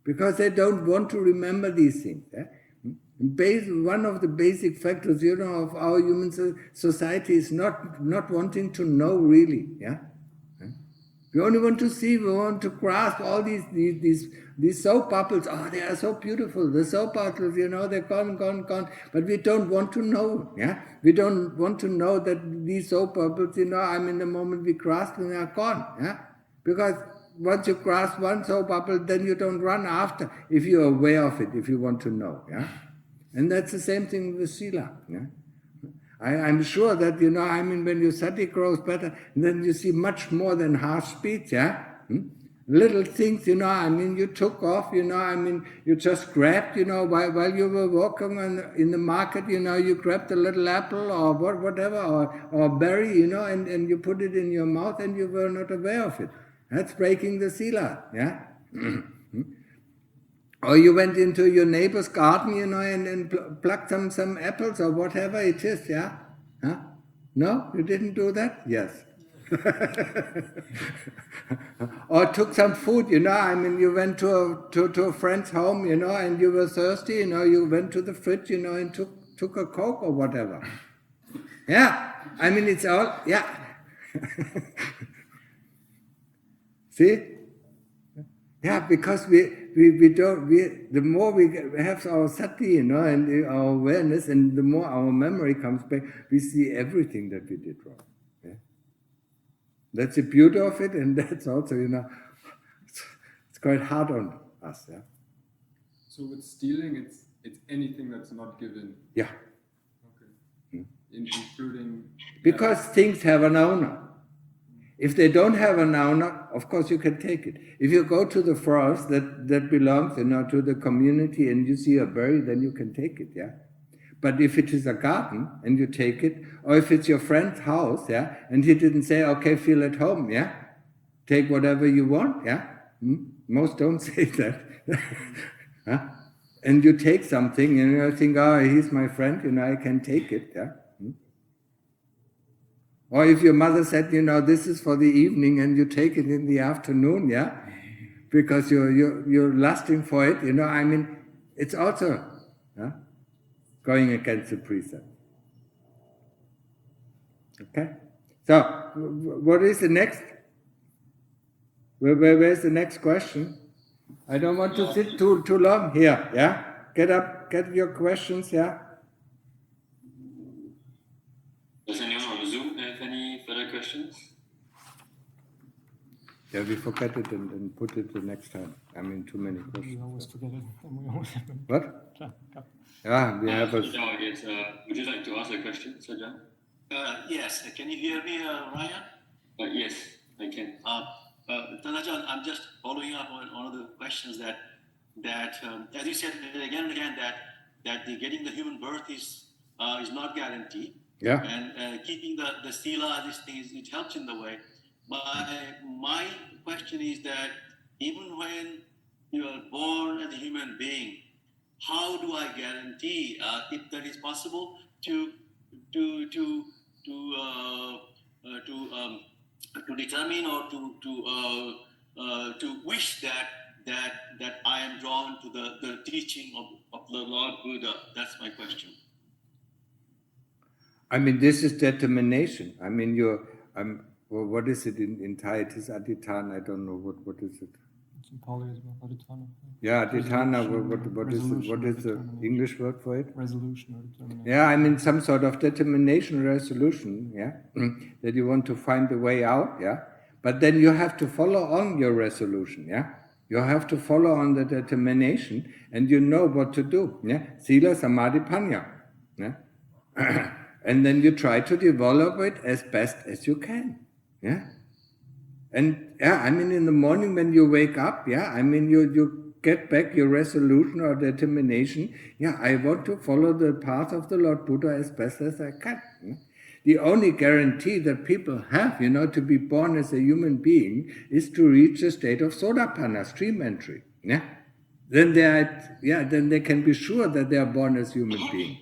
A: Because they don't want to remember these things. Yeah? One of the basic factors, of our human society is not wanting to know really. Yeah? We only want to see, we want to grasp all these soap bubbles. Oh, they are so beautiful. The soap bubbles, they're gone. But we don't want to know. Yeah, we don't want to know that these soap bubbles, the moment we grasp them, they are gone. Yeah, because once you grasp one soap bubble, then you don't run after. If you're aware of it, if you want to know. Yeah, and that's the same thing with sila. Yeah. I'm sure that, when your sati grows better, then you see much more than harsh speech, yeah? Little things, you took off, you just grabbed, while you were walking in the market, you grabbed a little apple or whatever, or berry, and you put it in your mouth and you were not aware of it. That's breaking the sila, yeah? Or you went into your neighbor's garden, and plucked some apples or whatever it is, yeah? Huh? No? You didn't do that? Yes. Or took some food, you went to a friend's home, and you were thirsty, you went to the fridge, and took a Coke or whatever. Yeah? It's all, yeah. See? Yeah, because the more we have our sati, and our awareness, and the more our memory comes back, we see everything that we did wrong. Yeah? That's the beauty of it, and that's also, it's quite hard on us. Yeah.
F: So with stealing, it's anything that's not given.
A: Yeah.
F: Okay. Including.
A: Because things have an owner. If they don't have an owner, of course you can take it. If you go to the forest that belongs, to the community, and you see a berry, then you can take it, yeah. But if it is a garden and you take it, or if it's your friend's house, yeah, and he didn't say, okay, feel at home, yeah, take whatever you want, yeah. Most don't say that. Huh? And you take something, and you think, oh, he's my friend, I can take it, yeah. Or if your mother said, this is for the evening, and you take it in the afternoon, yeah, because you're lusting for it, it's also going against the precept. Okay? So, what is the next? Where's the next question? I don't want to sit too long here, yeah? Get up, get your questions, yeah?
B: Does anyone on Zoom have any further questions?
A: Yeah, we forget it and put it the next time. Too many questions.
I: We always forget it. And we always
A: what? Yeah, we have a...
B: Sajjan, yes, would you like to ask a question, Sajjan?
K: Yes, can you hear me, Ryan?
B: Yes, I can.
K: Tanajan, I'm just following up on one of the questions that as you said again and again, that getting the human birth is not guaranteed.
A: Yeah.
K: And keeping the sila, these things, it helps in the way. But my question is that even when you are born as a human being, how do I guarantee, if that is possible, to determine or to wish that I am drawn to the teaching of the Lord Buddha? That's my question.
A: This is determination. What is it in Thai? It is adhitan. I don't know what is it.
I: in Pali as well, adhitthana.
A: Yeah, adhitthana, what is the
I: determination.
A: English word for it?
I: Resolution or determination.
A: Yeah, I mean some sort of determination, resolution, yeah, that you want to find the way out, yeah. But then you have to follow on your resolution, yeah. You have to follow on the determination, and you know what to do, yeah. Sila, samadhi, panya, yeah. And then you try to develop it as best as you can, yeah. And yeah, I mean, in the morning when you wake up, yeah, I mean, you get back your resolution or determination. Yeah, I want to follow the path of the Lord Buddha as best as I can. Yeah? The only guarantee that people have, to be born as a human being is to reach the state of Sotapanna, stream entry. Yeah, then they can be sure that they are born as human beings.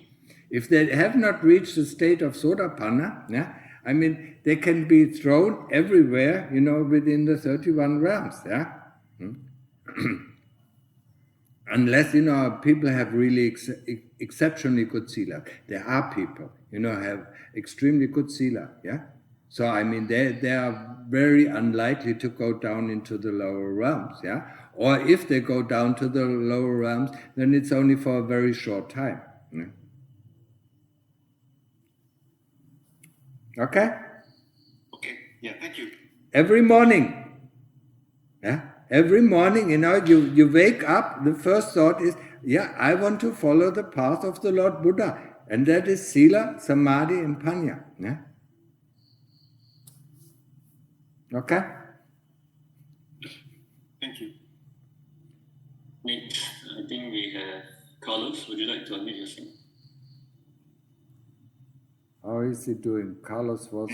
A: If they have not reached the state of Sotapanna, yeah, I mean, they can be thrown everywhere, within the 31 realms, yeah? Unless, people have really exceptionally good sila. There are people, have extremely good sila, yeah? So, I mean, they are very unlikely to go down into the lower realms, yeah? Or if they go down to the lower realms, then it's only for a very short time, yeah? Okay?
K: Okay, yeah, thank you.
A: Every morning, yeah? Every morning, you wake up, the first thought is, yeah, I want to follow the path of the Lord Buddha. And that is Sila, Samadhi, and Panya. Yeah? Okay?
K: Thank you.
B: Next, I think we have Carlos. Would you like to unmute yourself?
A: How is he doing? Carlos was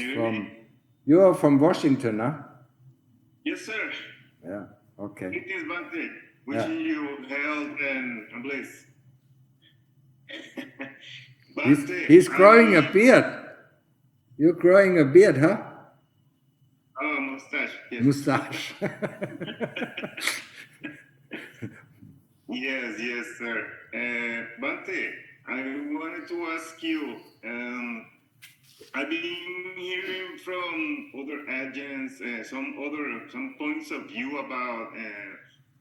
A: you are from Washington, huh?
L: Yes, sir.
A: Yeah, okay.
L: Greetings, Bhante. Wishing you health and bliss.
A: He's growing a beard. You're growing a beard, huh?
L: Oh, mustache. Yes.
A: Mustache.
L: Yes, sir. Bhante, I wanted to ask you, I've been hearing from other agents some points of view about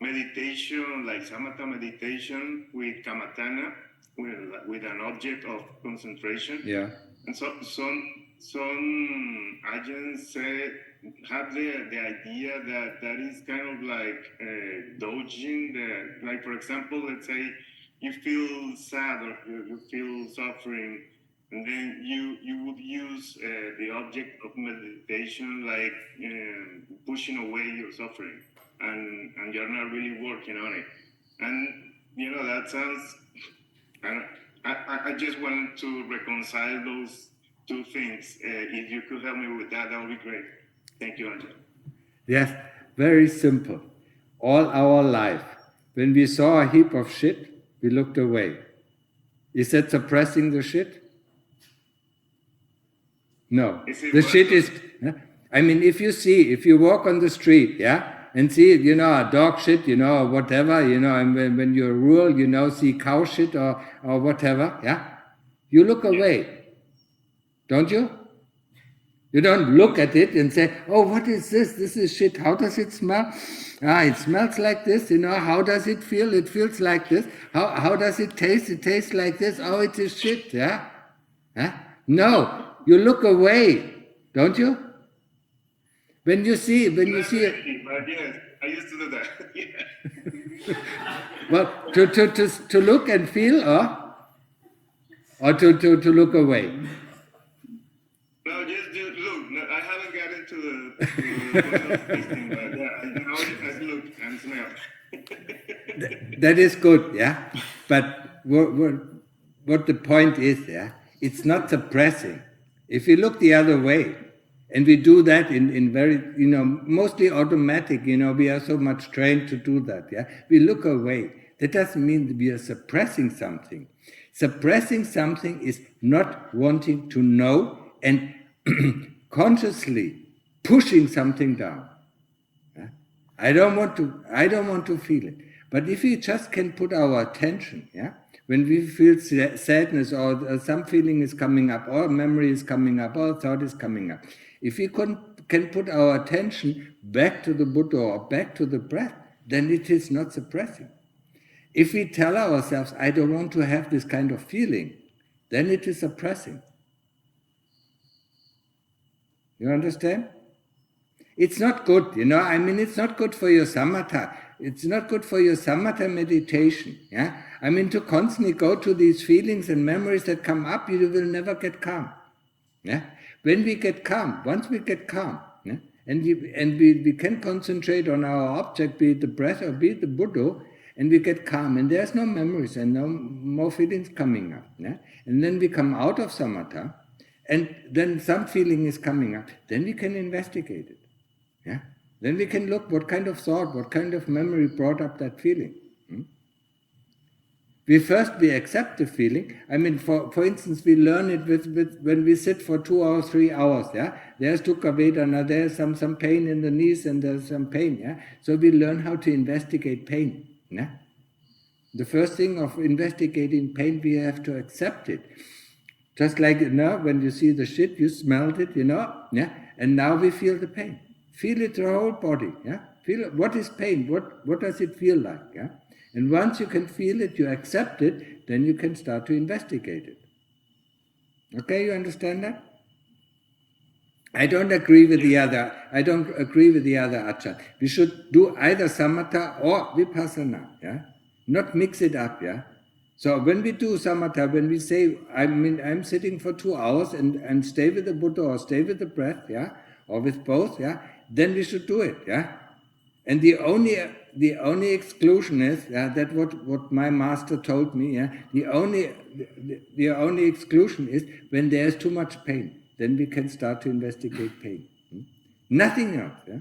L: meditation, like samatha meditation with kamatana, with an object of concentration.
A: Yeah.
L: And so some agents have the idea that is kind of like dodging like, for example, let's say you feel sad or you feel suffering, and then you would use the object of meditation, like pushing away your suffering, and you're not really working on it. And that sounds. I just wanted to reconcile those two things. If you could help me with that, that would be great. Thank you, Angel.
A: Yes, very simple. All our life, when we saw a heap of shit, we looked away. Is that suppressing the shit? No. The shit is, I mean, if you walk on the street, yeah, and see, a dog shit, or whatever, and when you're rural, see cow shit or whatever, yeah, you look away, don't you? You don't look at it and say, oh, what is this? This is shit. How does it smell? It smells like this, How does it feel? It feels like this. How does it taste? It tastes like this. Oh, it is shit, yeah? No, you look away, don't you? When you see it.
L: Yes, I used to do that. Yeah.
A: Well, to look and feel, or to look away?
L: No, just look. No, I haven't gotten to the point of tasting, but yeah, now I just look and smell.
A: That is good, yeah. But what the point is, yeah, it's not suppressing. If you look the other way, and we do that in very, mostly automatic, we are so much trained to do that, yeah. We look away. That doesn't mean that we are suppressing something. Suppressing something is not wanting to know and consciously pushing something down. Yeah? I don't want to feel it. But if we just can put our attention, yeah, when we feel sadness or some feeling is coming up, or memory is coming up, or thought is coming up, if we can put our attention back to the Buddha or back to the breath, then it is not suppressing. If we tell ourselves, I don't want to have this kind of feeling, then it is suppressing. You understand? It's not good, it's not good for your samatha. It's not good for your samatha meditation. Yeah? To constantly go to these feelings and memories that come up, you will never get calm. Yeah? When we get calm, once we get calm, yeah? and we can concentrate on our object, be it the breath or be it the Buddha, and we get calm, and there's no memories and no more feelings coming up. Yeah? And then we come out of samatha, and then some feeling is coming up, then we can investigate it. Yeah? Then we can look what kind of thought, what kind of memory brought up that feeling. We accept the feeling. For instance, we learn it with when we sit for 2 hours, 3 hours. Yeah, there's dukkha vedana, there's some pain in the knees, and there's some pain. Yeah, so we learn how to investigate pain. Yeah, the first thing of investigating pain, we have to accept it. Just like when you see the shit, you smelled it. Yeah, and now we feel the pain. Feel it through the whole body. Yeah, feel what is pain. What does it feel like? Yeah. And once you can feel it, you accept it, then you can start to investigate it. Okay, you understand that? I don't agree with the other Ajahn. We should do either samatha or vipassana, yeah? Not mix it up, yeah? So when we do samatha, when we say, I'm sitting for 2 hours and stay with the Buddha or stay with the breath, yeah? Or with both, yeah? Then we should do it, yeah? And the only exclusion is that what my master told me. Yeah, the only exclusion is when there is too much pain. Then we can start to investigate pain. Nothing else. Yeah.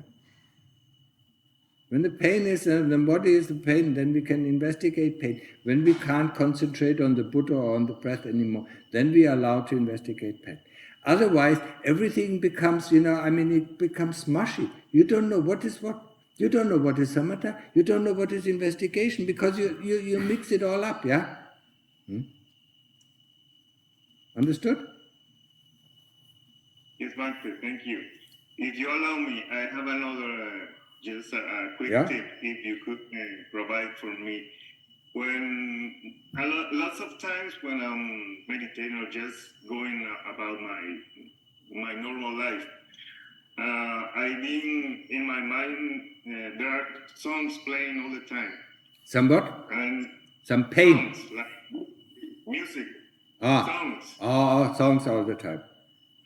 A: When the pain is the body is the pain, then we can investigate pain. When we can't concentrate on the Buddha or on the breath anymore, then we are allowed to investigate pain. Otherwise, everything becomes it becomes mushy. You don't know what is what. You don't know what is samatha, you don't know what is investigation, because you mix it all up, yeah? Understood?
L: Yes, Master, thank you. If you allow me, I have another just a quick tip, if you could provide for me. When lots of times when I'm meditating or just going about my normal life, I've been in my mind, there are songs playing all the time.
A: Some what?
L: And
A: some pain.
L: Songs, like music.
A: Songs. Songs all the time.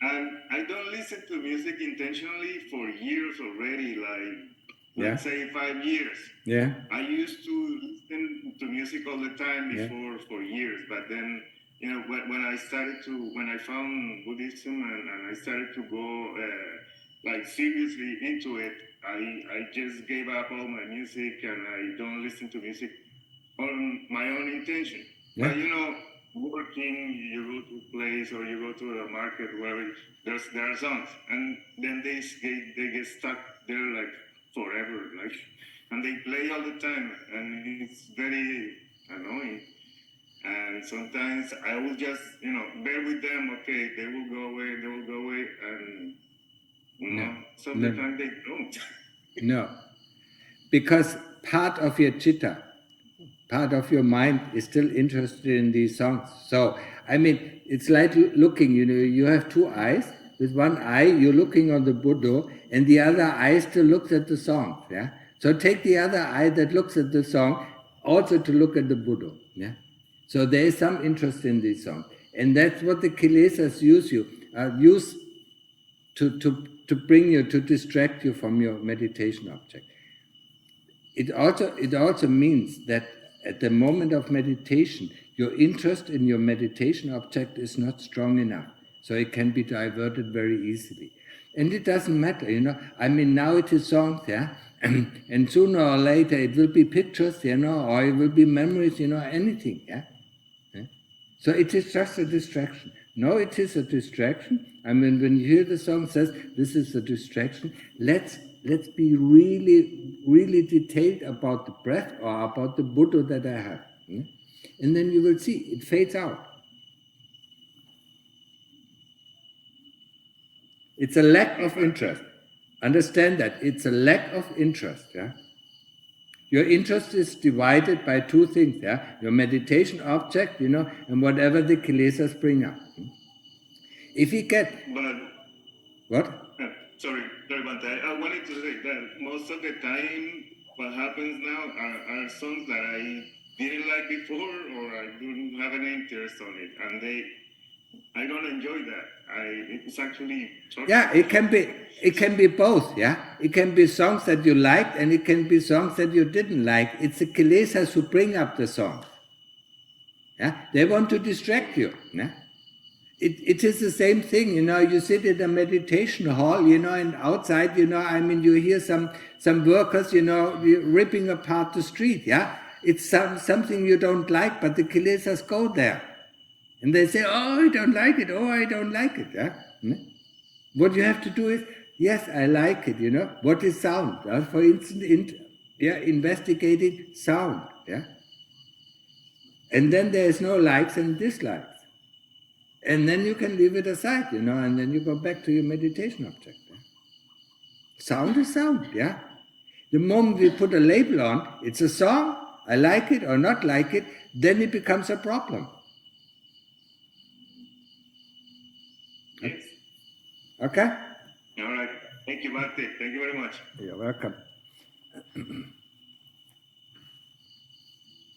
L: And I don't listen to music intentionally for years already, like, let's say 5 years.
A: Yeah.
L: I used to listen to music all the time before for years, but then, when I found Buddhism and I started to go like seriously into it, I just gave up all my music and I don't listen to music on my own intention.
A: Yeah.
L: But working, you go to a place or you go to a market where there are songs, and then they get stuck there like forever, and they play all the time, and it's very annoying. And sometimes I will just bear with them. Okay, they will go away, and sometimes they don't.
A: No, because part of your chitta, part of your mind is still interested in these songs. So, it's like looking, you have 2 eyes. With one eye, you're looking on the Buddha, and the other eye still looks at the song. Yeah. So take the other eye that looks at the song also to look at the Buddha. Yeah. So there is some interest in these songs, and that's what the kilesas use to bring you, to distract you from your meditation object. It also means that at the moment of meditation, your interest in your meditation object is not strong enough, so it can be diverted very easily. And it doesn't matter, now it is songs, yeah, and sooner or later it will be pictures, or it will be memories, anything, yeah. So it is just a distraction. No, it is a distraction. When you hear the song says, this is a distraction, let's be really, really detailed about the breath or about the Buddha that I have. Yeah? And then you will see, it fades out. It's a lack of interest. Understand that, it's a lack of interest. Yeah? Your interest is divided by two things, yeah? Your meditation object, and whatever the kilesas bring up. If you get...
L: But...
A: What?
L: Sorry, Bante. I wanted to say that most of the time, what happens now are songs that I didn't like before, or I didn't have any interest on it, and I don't enjoy that. It's actually...
A: Yeah, it can be both, yeah? It can be songs that you liked, and it can be songs that you didn't like. It's the kilesas who bring up the song. Yeah? They want to distract you, yeah? It is the same thing, you sit in a meditation hall, and outside, you hear some workers, ripping apart the street, yeah? It's something you don't like, but the kilesas go there. And they say, oh, I don't like it, oh, I don't like it, yeah? What you have to do is, yes, I like it, What is sound? For instance, investigating sound, yeah? And then there is no likes and dislikes. And then you can leave it aside, and then you go back to your meditation object. Yeah? Sound is sound, yeah? The moment we put a label on, it's a song, I like it or not like it, then it becomes a problem.
L: Yes.
A: Okay?
L: All right. Thank you, Bhante. Thank you very much.
A: You're welcome.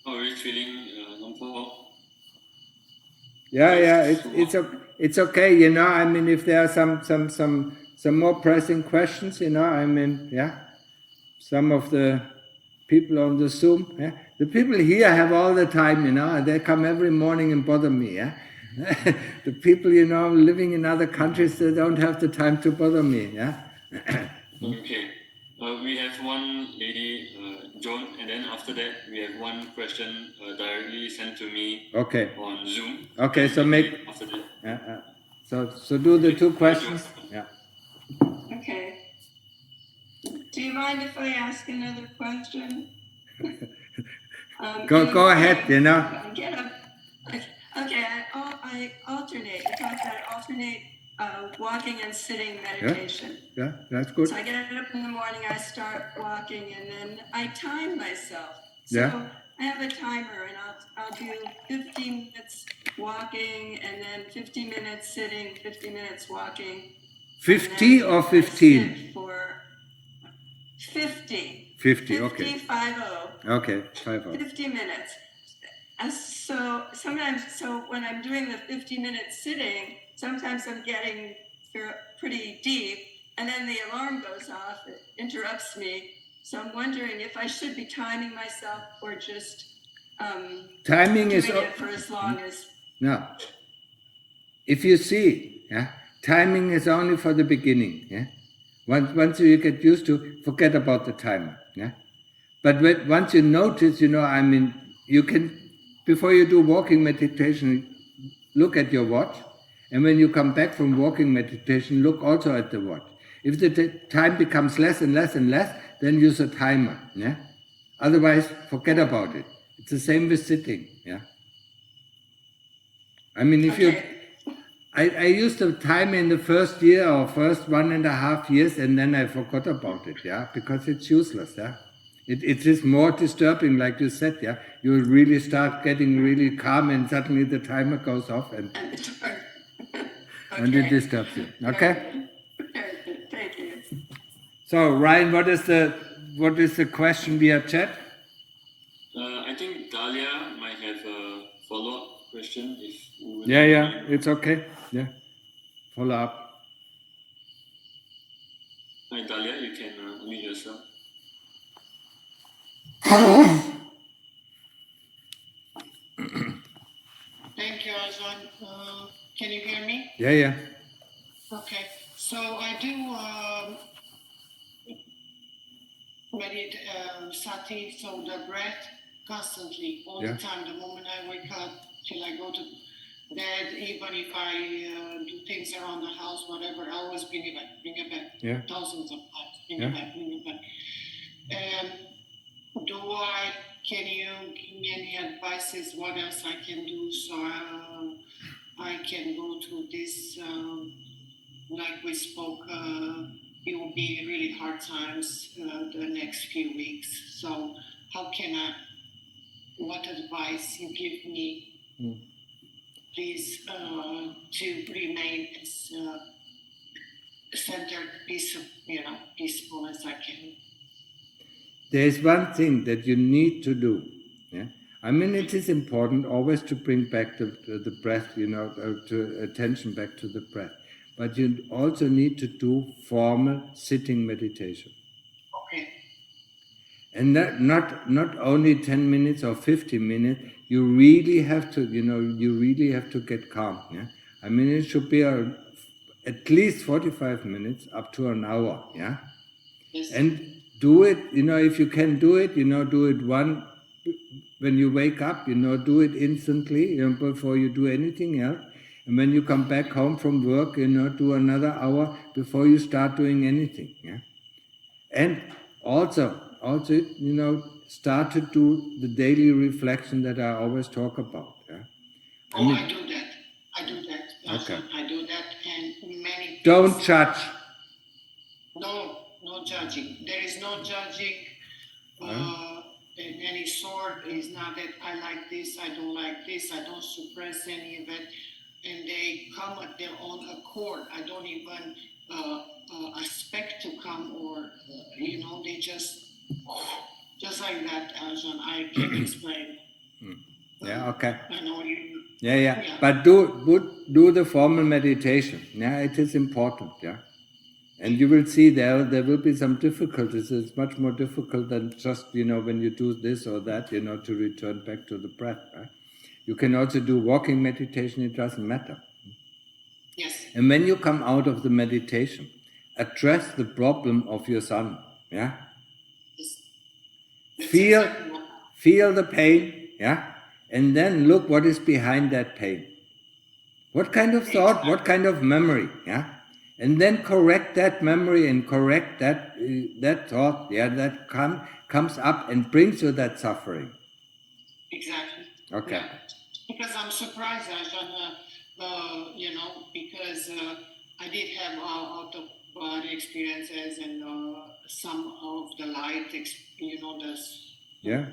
B: How are you feeling, Lumpur?
A: Yeah, it's okay, if there are some more pressing questions, some of the people on the Zoom, yeah? The people here have all the time, and they come every morning and bother me, yeah? The people, living in other countries, they don't have the time to bother me, yeah?
B: Okay. We have one lady, Joan, and then after that, we have one question directly sent to me on Zoom.
A: Okay, so make...
B: After that.
A: So do the two questions. Yeah.
G: Okay. Do you mind if I ask another question?
A: Go ahead,
G: Get up. Okay, I alternate. In fact, I alternate walking and sitting meditation.
A: Yeah, that's good.
G: So I get up in the morning, I start walking, and then I time myself. So
A: Yeah.
G: I have a timer, and I'll do 15 minutes walking, and then 50 minutes sitting, 50 minutes walking.
A: 50 or 15?
G: For 50.
A: 50, okay.
G: 50, 50.
A: Okay, 50.
G: 50 minutes. So when I'm doing the 50-minute sitting, sometimes I'm getting pretty deep, and then the alarm goes off, it interrupts me. So I'm wondering if I should be timing myself or just
A: Timing
G: doing
A: is
G: it for as long as...
A: No. If you see, yeah, timing is only for the beginning. Yeah. Once you get used to, forget about the timer. Yeah. But once you notice, you can, before you do walking meditation, look at your watch. And when you come back from walking meditation, look also at the watch. If the time becomes less and less and less, then use a timer. Yeah. Otherwise, forget about it. It's the same with sitting. Yeah. If I used the time in the first year or first 1.5 years, and then I forgot about it, yeah, because it's useless, yeah. It is more disturbing, like you said, yeah. You really start getting really calm, and suddenly the timer goes off, and it disturbs you. Okay.
G: Thank you.
A: So Ryan, what is the question via chat?
B: I think Dahlia might have a follow-up question. If you would
A: Yeah, it's okay. Yeah, follow up.
B: Hi Dahlia, you can unmute yourself.
C: Thank you, Ajahn. Can you hear me?
A: Yeah.
C: Okay, so I do meditate sati, so the breath constantly, all the time. The moment I wake up till I go to bed, even if I do things around the house, whatever, I always bring it back.
A: Yeah.
C: Thousands of times, bring it back. Can you give me any advices what else I can do so I can go through this, like we spoke, it will be really hard times the next few weeks. So how can I, what advice you give me, please, to remain as centered, peaceful as I can.
A: There is one thing that you need to do. Yeah, I mean, it is important always to bring back the breath, to attention back to the breath. But you also need to do formal sitting meditation.
C: Okay.
A: And that not only 10 minutes or 15 minutes, you really have to, you really have to get calm. Yeah, I mean, it should be at least 45 minutes up to an hour. Yeah,
C: Yes.
A: and do it. If you can do it, do it when you wake up. Do it instantly. Before you do anything else. And when you come back home from work, do another hour before you start doing anything. Yeah, and also, start to do the daily reflection that I always talk about. Yeah?
C: I do that.
A: Okay.
C: I do that, and many things.
A: Don't judge.
C: No judging. There is no judging in any sort. It's not that I like this, I don't like this, I don't suppress any of it. And they come at their own accord. I don't even expect to come, or they just like that, Ajahn. I can explain.
A: Yeah. Okay.
C: I know you.
A: Yeah. But do the formal meditation. Yeah, it is important. Yeah, and you will see there will be some difficulties. It's much more difficult than just when you do this or that. To return back to the breath. Right? You can also do walking meditation. It doesn't matter.
C: Yes.
A: And when you come out of the meditation, address the problem of your son. Yeah. Feel the pain. Yeah. And then look what is behind that pain. What kind of thought? What kind of memory? Yeah. And then correct that memory and correct that thought. Yeah. That comes up and brings you that suffering.
C: Exactly.
A: Okay.
C: Yeah. Because I'm surprised, Ajahn, because I did have out-of-body experiences and some of the light,
A: Yeah.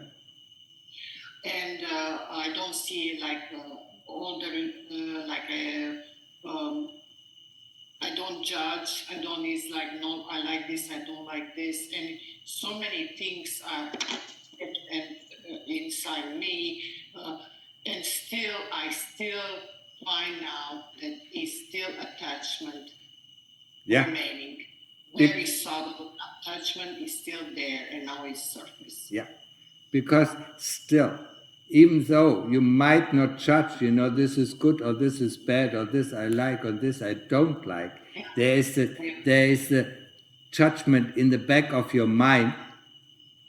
C: And I don't see all the I don't judge. I don't. It's like, no, I like this. I don't like this, and so many things are inside me. And I still find out that it's still attachment remaining. Very subtle attachment is still there, and now it's surface.
A: Yeah, because still, even though you might not judge, this is good or this is bad or this I like or this I don't like, there is the judgment in the back of your mind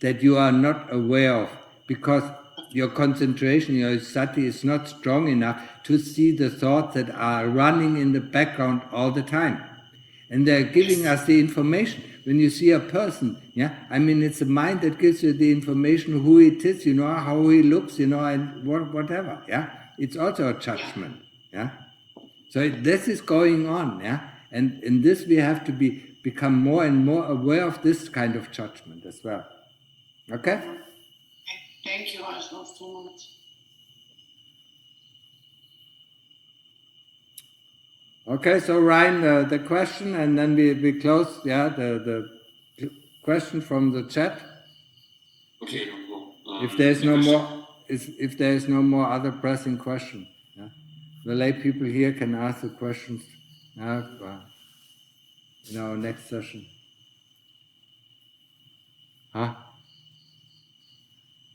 A: that you are not aware of, because your concentration, your sati is not strong enough to see the thoughts that are running in the background all the time. And they're giving us the information. When you see a person, I mean, it's the mind that gives you the information who it is, how he looks, and whatever, It's also a judgment, So this is going on, And in this we have to become more and more aware of this kind of judgment as well. Okay?
C: Thank you, Ajahn, so much.
A: Okay, so Ryan, the question, and then we close. The question from the chat.
B: Okay.
A: If there's no more other pressing question, the lay people here can ask the questions in our next session.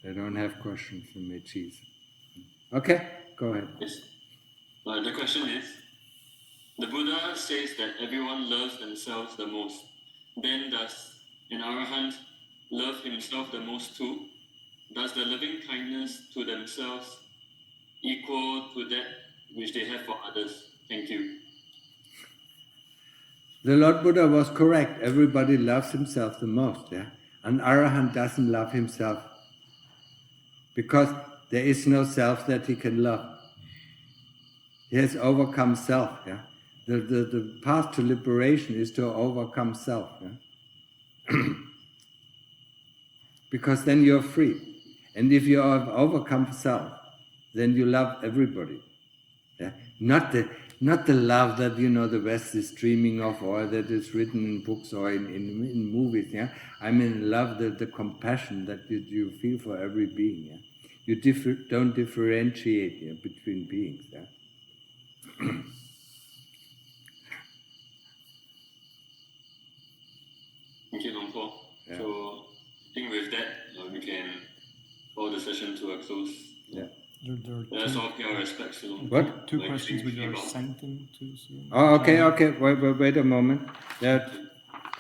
A: They don't have questions in my cheese. Okay, go ahead.
B: Yes. The question is, the Buddha says that everyone loves themselves the most. Then does an arahant love himself the most too? Does the loving kindness to themselves equal to that which they have for others? Thank you.
A: The Lord Buddha was correct. Everybody loves himself the most. An arahant doesn't love himself because there is no self that he can love. He has overcome self. The path to liberation is to overcome self. Because then you're free. And if you have overcome self, then you love everybody. Yeah? Not the love that the West is dreaming of, or that is written in books or in movies. Yeah, I mean love, the compassion that you feel for every being. Yeah, you don't differentiate between beings. Yeah.
B: Thank you, Long Po.
A: Yeah.
B: So I think with that we can call the session to a close.
A: Yeah.
I: There
B: Let's all pay our respects to
A: What?
I: Two questions which are sent in to Zoom.
A: Oh, okay. Wait a moment. There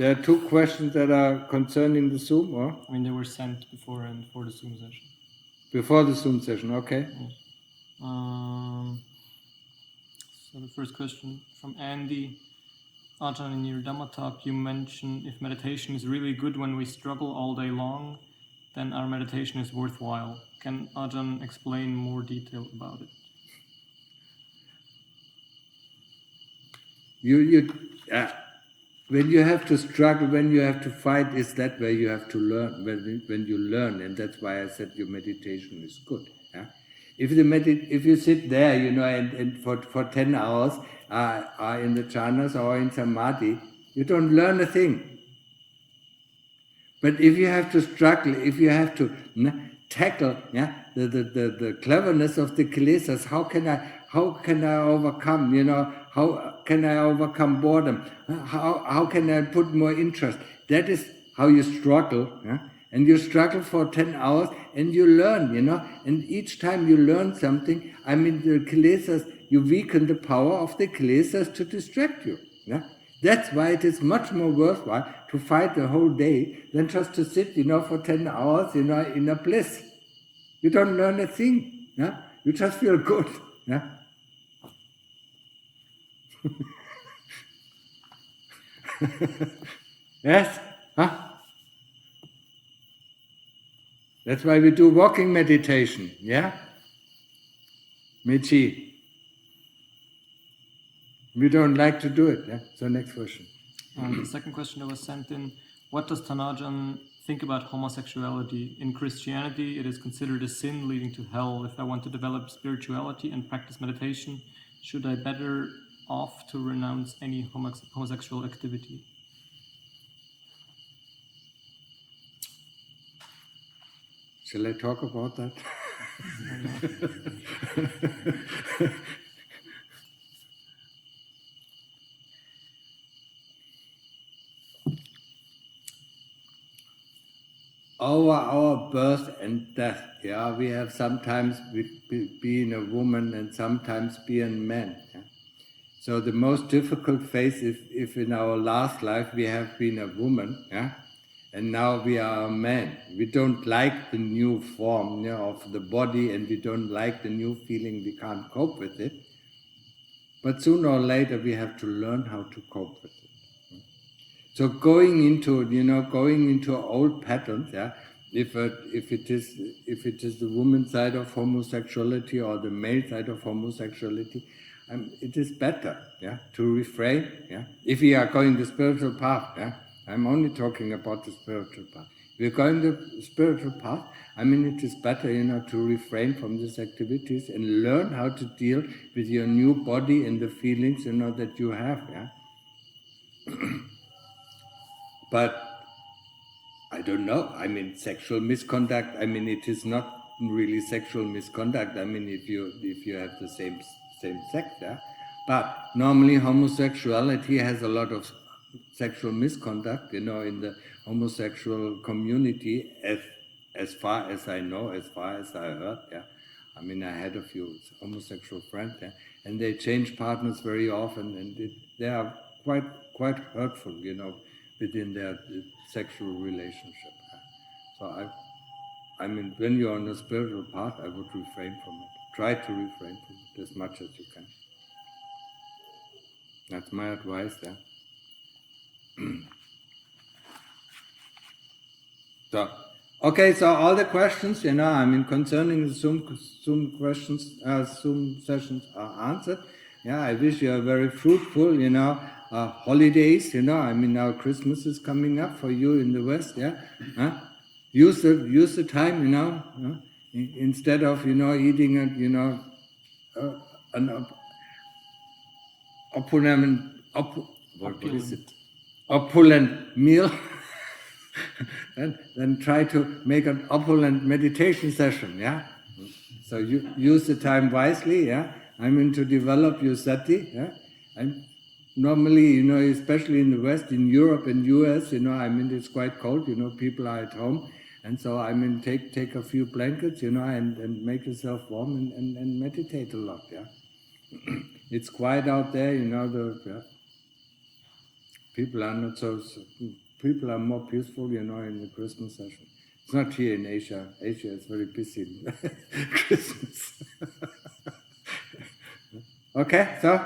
A: are two questions that are concerning the Zoom, or?
I: I mean, they were sent before and for the Zoom session.
A: Before the Zoom session, okay.
I: Yes. So the first question from Andy. Ajahn, in your Dhamma talk, you mentioned if meditation is really good when we struggle all day long, then our meditation is worthwhile. Can Ajahn explain more detail about it?
A: When you have to struggle, when you have to fight, is that where you have to learn, when you learn, and that's why I said your meditation is good. Yeah? If you sit there, and for 10 hours are in the jhanas or in samadhi, you don't learn a thing. But if you have to struggle, if you have to tackle the cleverness of the kilesas, how can I overcome, how can I overcome boredom? How can I put more interest? That is how you struggle. Yeah? And you struggle for 10 hours and you learn, and each time you learn something, I mean, the kilesas, you weaken the power of the kilesas to distract you. Yeah? That's why it is much more worthwhile to fight the whole day than just to sit, for 10 hours, in a bliss. You don't learn a thing. Yeah? You just feel good. Yeah? Yes? Huh? That's why we do walking meditation. Yeah? Michi. We don't like to do it. Yeah? So next question.
I: The second question that was sent in, what does Tanajan think about homosexuality? In Christianity, it is considered a sin leading to hell. If I want to develop spirituality and practice meditation, should I better off to renounce any homosexual activity?
A: Shall I talk about that? Our birth and death, yeah, we have sometimes being a woman and sometimes being a man. Yeah? So the most difficult phase is if in our last life we have been a woman, yeah, and now we are a man. We don't like the new form of the body, and we don't like the new feeling. We can't cope with it. But sooner or later we have to learn how to cope with it. So going into old patterns, yeah. If it is the woman side of homosexuality or the male side of homosexuality, it is better, yeah, to refrain, yeah. If we are going the spiritual path, yeah, I'm only talking about the spiritual path. If we're going the spiritual path, I mean, it is better, to refrain from these activities and learn how to deal with your new body and the feelings, that you have, yeah. But I don't know. I mean, sexual misconduct. I mean, it is not really sexual misconduct. I mean, if you have the same sex, yeah. But normally, homosexuality has a lot of sexual misconduct. In the homosexual community, as far as I know, as far as I heard, yeah. I mean, I had a few homosexual friends, yeah, and they change partners very often, and they are quite hurtful, within their sexual relationship. So I mean, when you're on a spiritual path, I would refrain from it. Try to refrain from it as much as you can. That's my advice there. So, okay, so all the questions, I mean, concerning the Zoom questions, Zoom sessions are answered. Yeah, I wish you are very fruitful, holidays, I mean, now Christmas is coming up for you in the West, yeah? Huh? use the time, instead of eating an opulent meal. then try to make an opulent meditation session. Yeah. So you use the time wisely. Yeah. I mean, to develop your sati. Yeah. And normally, especially in the West, in Europe and US, I mean, it's quite cold. People are at home, and so I mean, take a few blankets, and make yourself warm and meditate a lot. Yeah. It's quiet out there. People are not so. People are more peaceful, in the Christmas session. It's not here in Asia. Asia is very busy in Christmas. Okay, so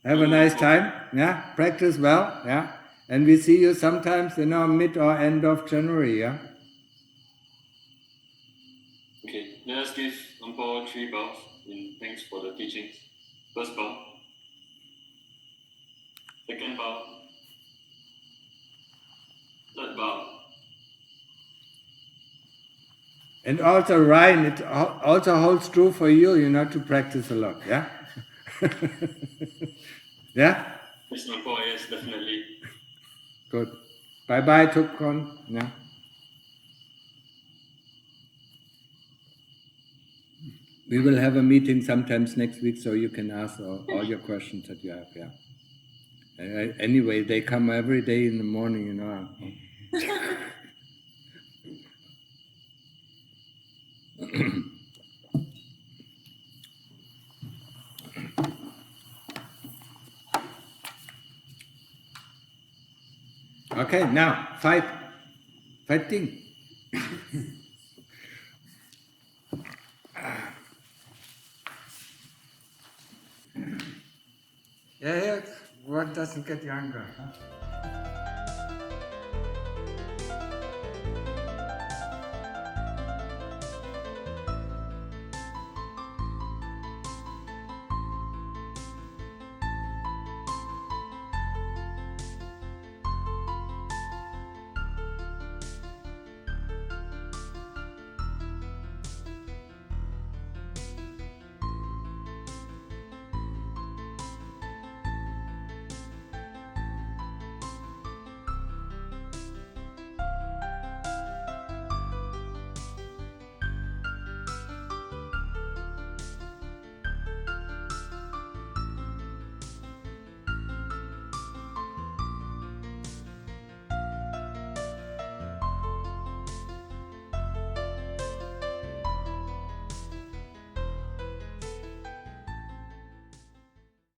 A: have a nice time. Yeah, practice well. Yeah, and we see you sometimes, mid or end of January. Yeah.
B: Okay, let us give Ampo 3 bows in thanks for the teachings. First bow. Second bow. Third bow.
A: And also, Ryan, it also holds true for you, to practice a lot. Yeah. Yeah.
B: Yes, Ampo, yes, definitely.
A: Good. Bye, Tukon. Yeah. We will have a meeting sometimes next week, so you can ask all your questions that you have. Yeah. Anyway, they come every day in the morning, Okay, now fighting. Yeah, one doesn't get younger, huh?